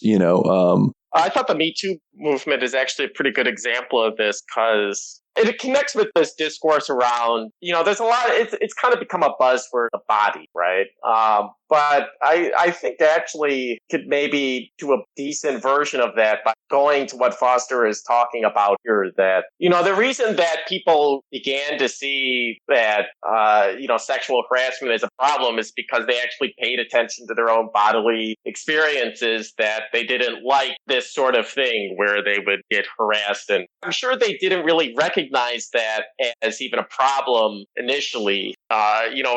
Speaker 4: I thought the Me Too movement is actually a pretty good example of this because it connects with this discourse around, there's a lot, it's kind of become a buzzword, the body, right? But I think they actually could maybe do a decent version of that by going to what Forster is talking about here, that, the reason that people began to see that, sexual harassment as a problem is because they actually paid attention to their own bodily experiences, that they didn't like this sort of thing where they would get harassed. And I'm sure they didn't really recognize that as even a problem initially.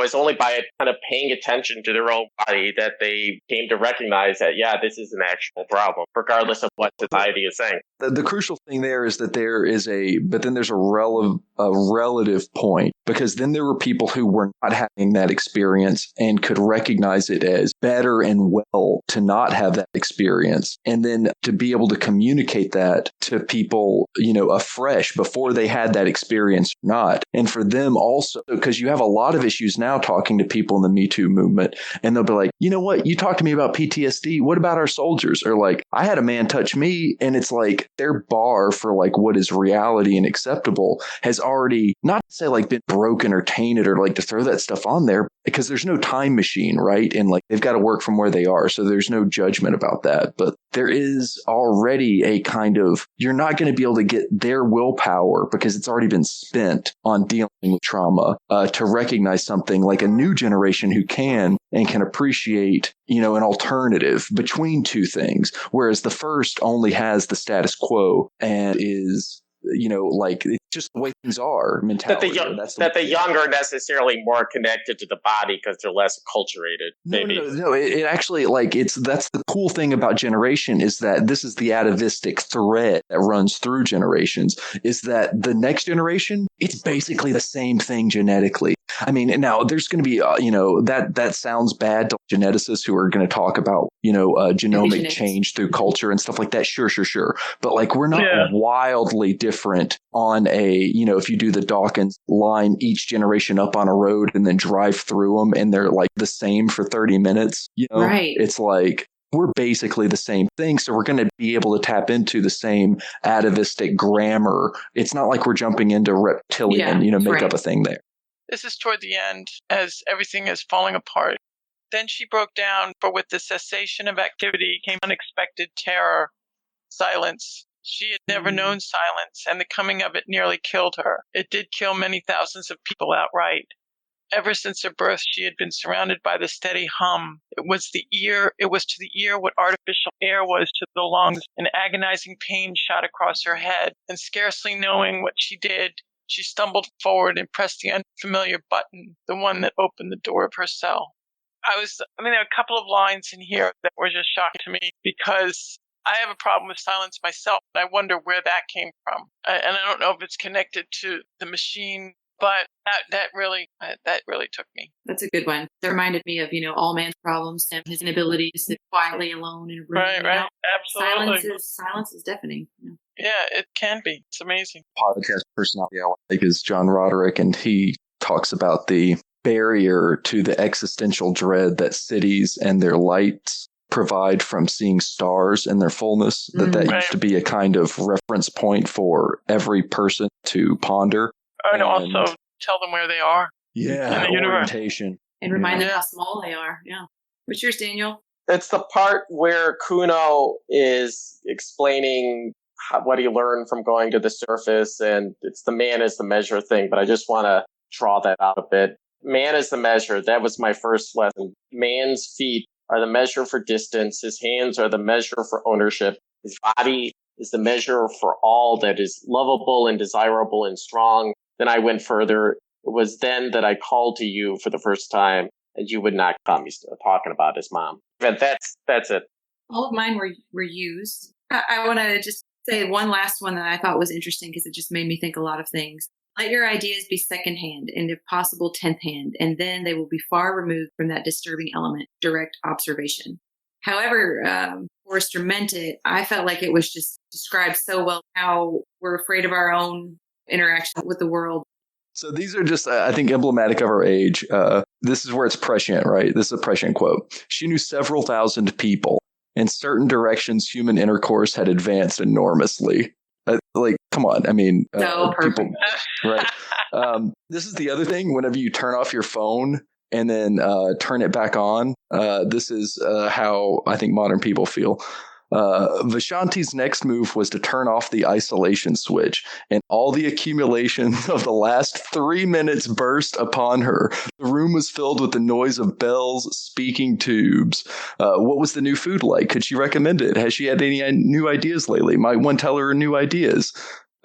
Speaker 4: It's only by kind of paying attention to their own body that they came to recognize that, this is an actual problem, regardless of what society is saying.
Speaker 3: The crucial thing there is that there's a relative point, because then there were people who were not having that experience and could recognize it as better and well to not have that experience. And then to be able to communicate that to people, afresh before they had that experience or not. And for them also, because you have a lot of issues now talking to people in the Me Too movement, and they'll be like, you know what, you talked to me about PTSD. What about our soldiers? Or like, I had a man touch me, and it's like their bar for like what is reality and acceptable has already, not to say like been broken or tainted or like to throw that stuff on there, because there's no time machine, right? And like they've got to work from where they are. So there's no judgment about that. But there is already a kind of, you're not going to be able to get their willpower because it's already been spent on dealing with trauma to recognize something like a new generation who can and can appreciate, an alternative between two things. Whereas the first only has the status quo and is, like it's just the way things are mentality.
Speaker 4: That the young are necessarily more connected to the body because they're less acculturated. Maybe.
Speaker 3: No. It actually that's the cool thing about generation is that this is the atavistic thread that runs through generations, is that the next generation, it's basically the same thing genetically. Now there's going to be, that sounds bad to geneticists who are going to talk about, genomic change through culture and stuff like that. Sure. But like, we're not wildly different different on if you do the Dawkins line each generation up on a road and then drive through them and they're like the same for 30 minutes.
Speaker 1: Right.
Speaker 3: It's like we're basically the same thing. So we're going to be able to tap into the same atavistic grammar. It's not like we're jumping into reptilian, make up a thing there.
Speaker 2: This is toward the end as everything is falling apart. Then she broke down, for with the cessation of activity came unexpected terror, silence. She had never known silence, and the coming of it nearly killed her. It did kill many thousands of people outright. Ever since her birth, she had been surrounded by the steady hum. It was to the ear what artificial air was to the lungs. An agonizing pain shot across her head, and scarcely knowing what she did, she stumbled forward and pressed the unfamiliar button, the one that opened the door of her cell. There are a couple of lines in here that were just shocking to me because I have a problem with silence myself. And I wonder where that came from. And I don't know if it's connected to the machine, but that really took me.
Speaker 1: That's a good one. That reminded me of, all man's problems and his inability to sit quietly alone in a room.
Speaker 2: Right. Absolutely.
Speaker 1: Silence is deafening.
Speaker 2: Yeah, it can be. It's amazing.
Speaker 3: Podcast personality I like is John Roderick, and he talks about the barrier to the existential dread that cities and their lights provide from seeing stars in their fullness, that used to be a kind of reference point for every person to ponder.
Speaker 2: And also tell them where they are.
Speaker 3: Yeah,
Speaker 2: in the
Speaker 3: orientation.
Speaker 1: And remind them how small they are. Yeah. What's yours, Daniel?
Speaker 4: It's the part where Kuno is explaining what he learned from going to the surface, and it's the man is the measure thing, but I just want to draw that out a bit. Man is the measure. That was my first lesson. Man's feet are the measure for distance. His hands are the measure for ownership. His body is the measure for all that is lovable and desirable and strong. Then I went further. It was then that I called to you for the first time, and you would not come. He's talking about his mom. But that's it.
Speaker 1: All of mine were used. I want to just say one last one that I thought was interesting because it just made me think a lot of things. Let your ideas be secondhand and if possible 10th hand, and then they will be far removed from that disturbing element, direct observation. However, Forster meant it, I felt like it was just described so well how we're afraid of our own interaction with the world.
Speaker 3: So these are just, I think, emblematic of our age. This is where it's prescient, right? This is a prescient quote. She knew several thousand people. In certain directions, human intercourse had advanced enormously. Come on.
Speaker 1: So perfect.
Speaker 3: People, right? This is the other thing. Whenever you turn off your phone and then turn it back on, this is how I think modern people feel. Vishanti's next move was to turn off the isolation switch, and all the accumulation of the last 3 minutes burst upon her. The room was filled with the noise of bells, speaking tubes. What was the new food like? Could she recommend it? Has she had any new ideas lately? Might one tell her new ideas?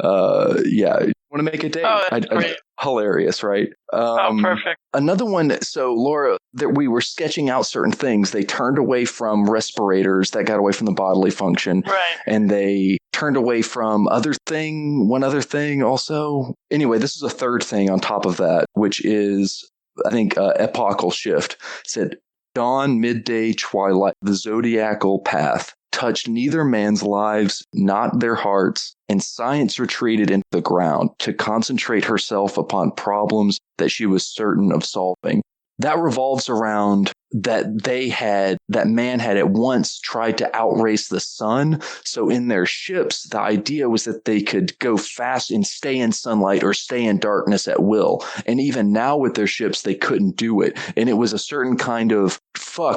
Speaker 3: Yeah. Want to make a date?
Speaker 2: Oh, that's great.
Speaker 3: Hilarious, right?
Speaker 2: Perfect.
Speaker 3: Another one. So, Laura, that we were sketching out certain things. They turned away from respirators. That got away from the bodily function.
Speaker 2: Right.
Speaker 3: And they turned away from one other thing also. Anyway, this is a third thing on top of that, which is, I think, epochal shift. It said, dawn, midday, twilight, the zodiacal path touched neither man's lives, not their hearts, and science retreated into the ground to concentrate herself upon problems that she was certain of solving. That revolves around that man had at once tried to outrace the sun. So in their ships, the idea was that they could go fast and stay in sunlight or stay in darkness at will. And even now with their ships, they couldn't do it. And it was a certain kind of,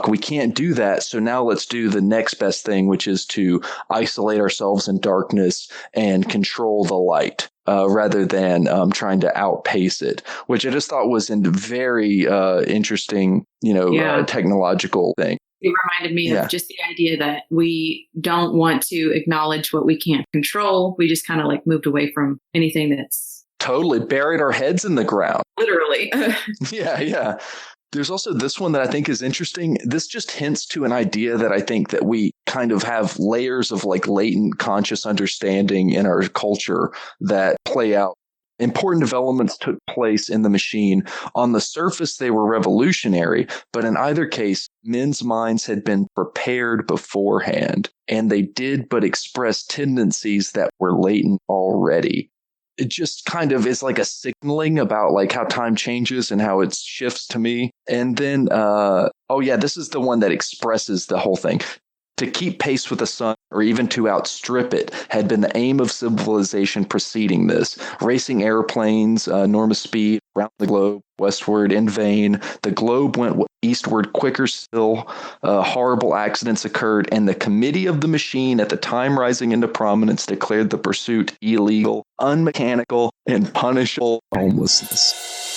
Speaker 3: we can't do that. So now let's do the next best thing, which is to isolate ourselves in darkness and control the light. Rather than trying to outpace it, which I just thought was a very interesting, technological thing.
Speaker 1: It reminded me of just the idea that we don't want to acknowledge what we can't control. We just kind of moved away from anything that's
Speaker 3: totally buried our heads in the ground.
Speaker 1: Literally.
Speaker 3: Yeah. There's also this one that I think is interesting. This just hints to an idea that I think that we kind of have layers of latent conscious understanding in our culture that play out Important developments took place in the machine. On the surface, they were revolutionary, but in either case, men's minds had been prepared beforehand, and they did but express tendencies that were latent already. It just kind of is like a signaling about like how time changes and how it shifts to me. And then, this is the one that expresses the whole thing. To keep pace with the sun, or even to outstrip it, had been the aim of civilization preceding this. Racing airplanes, enormous speed around the globe, westward in vain. The globe went eastward quicker still. Horrible accidents occurred, and the committee of the machine, at the time rising into prominence, declared the pursuit illegal, unmechanical, and punishable homelessness.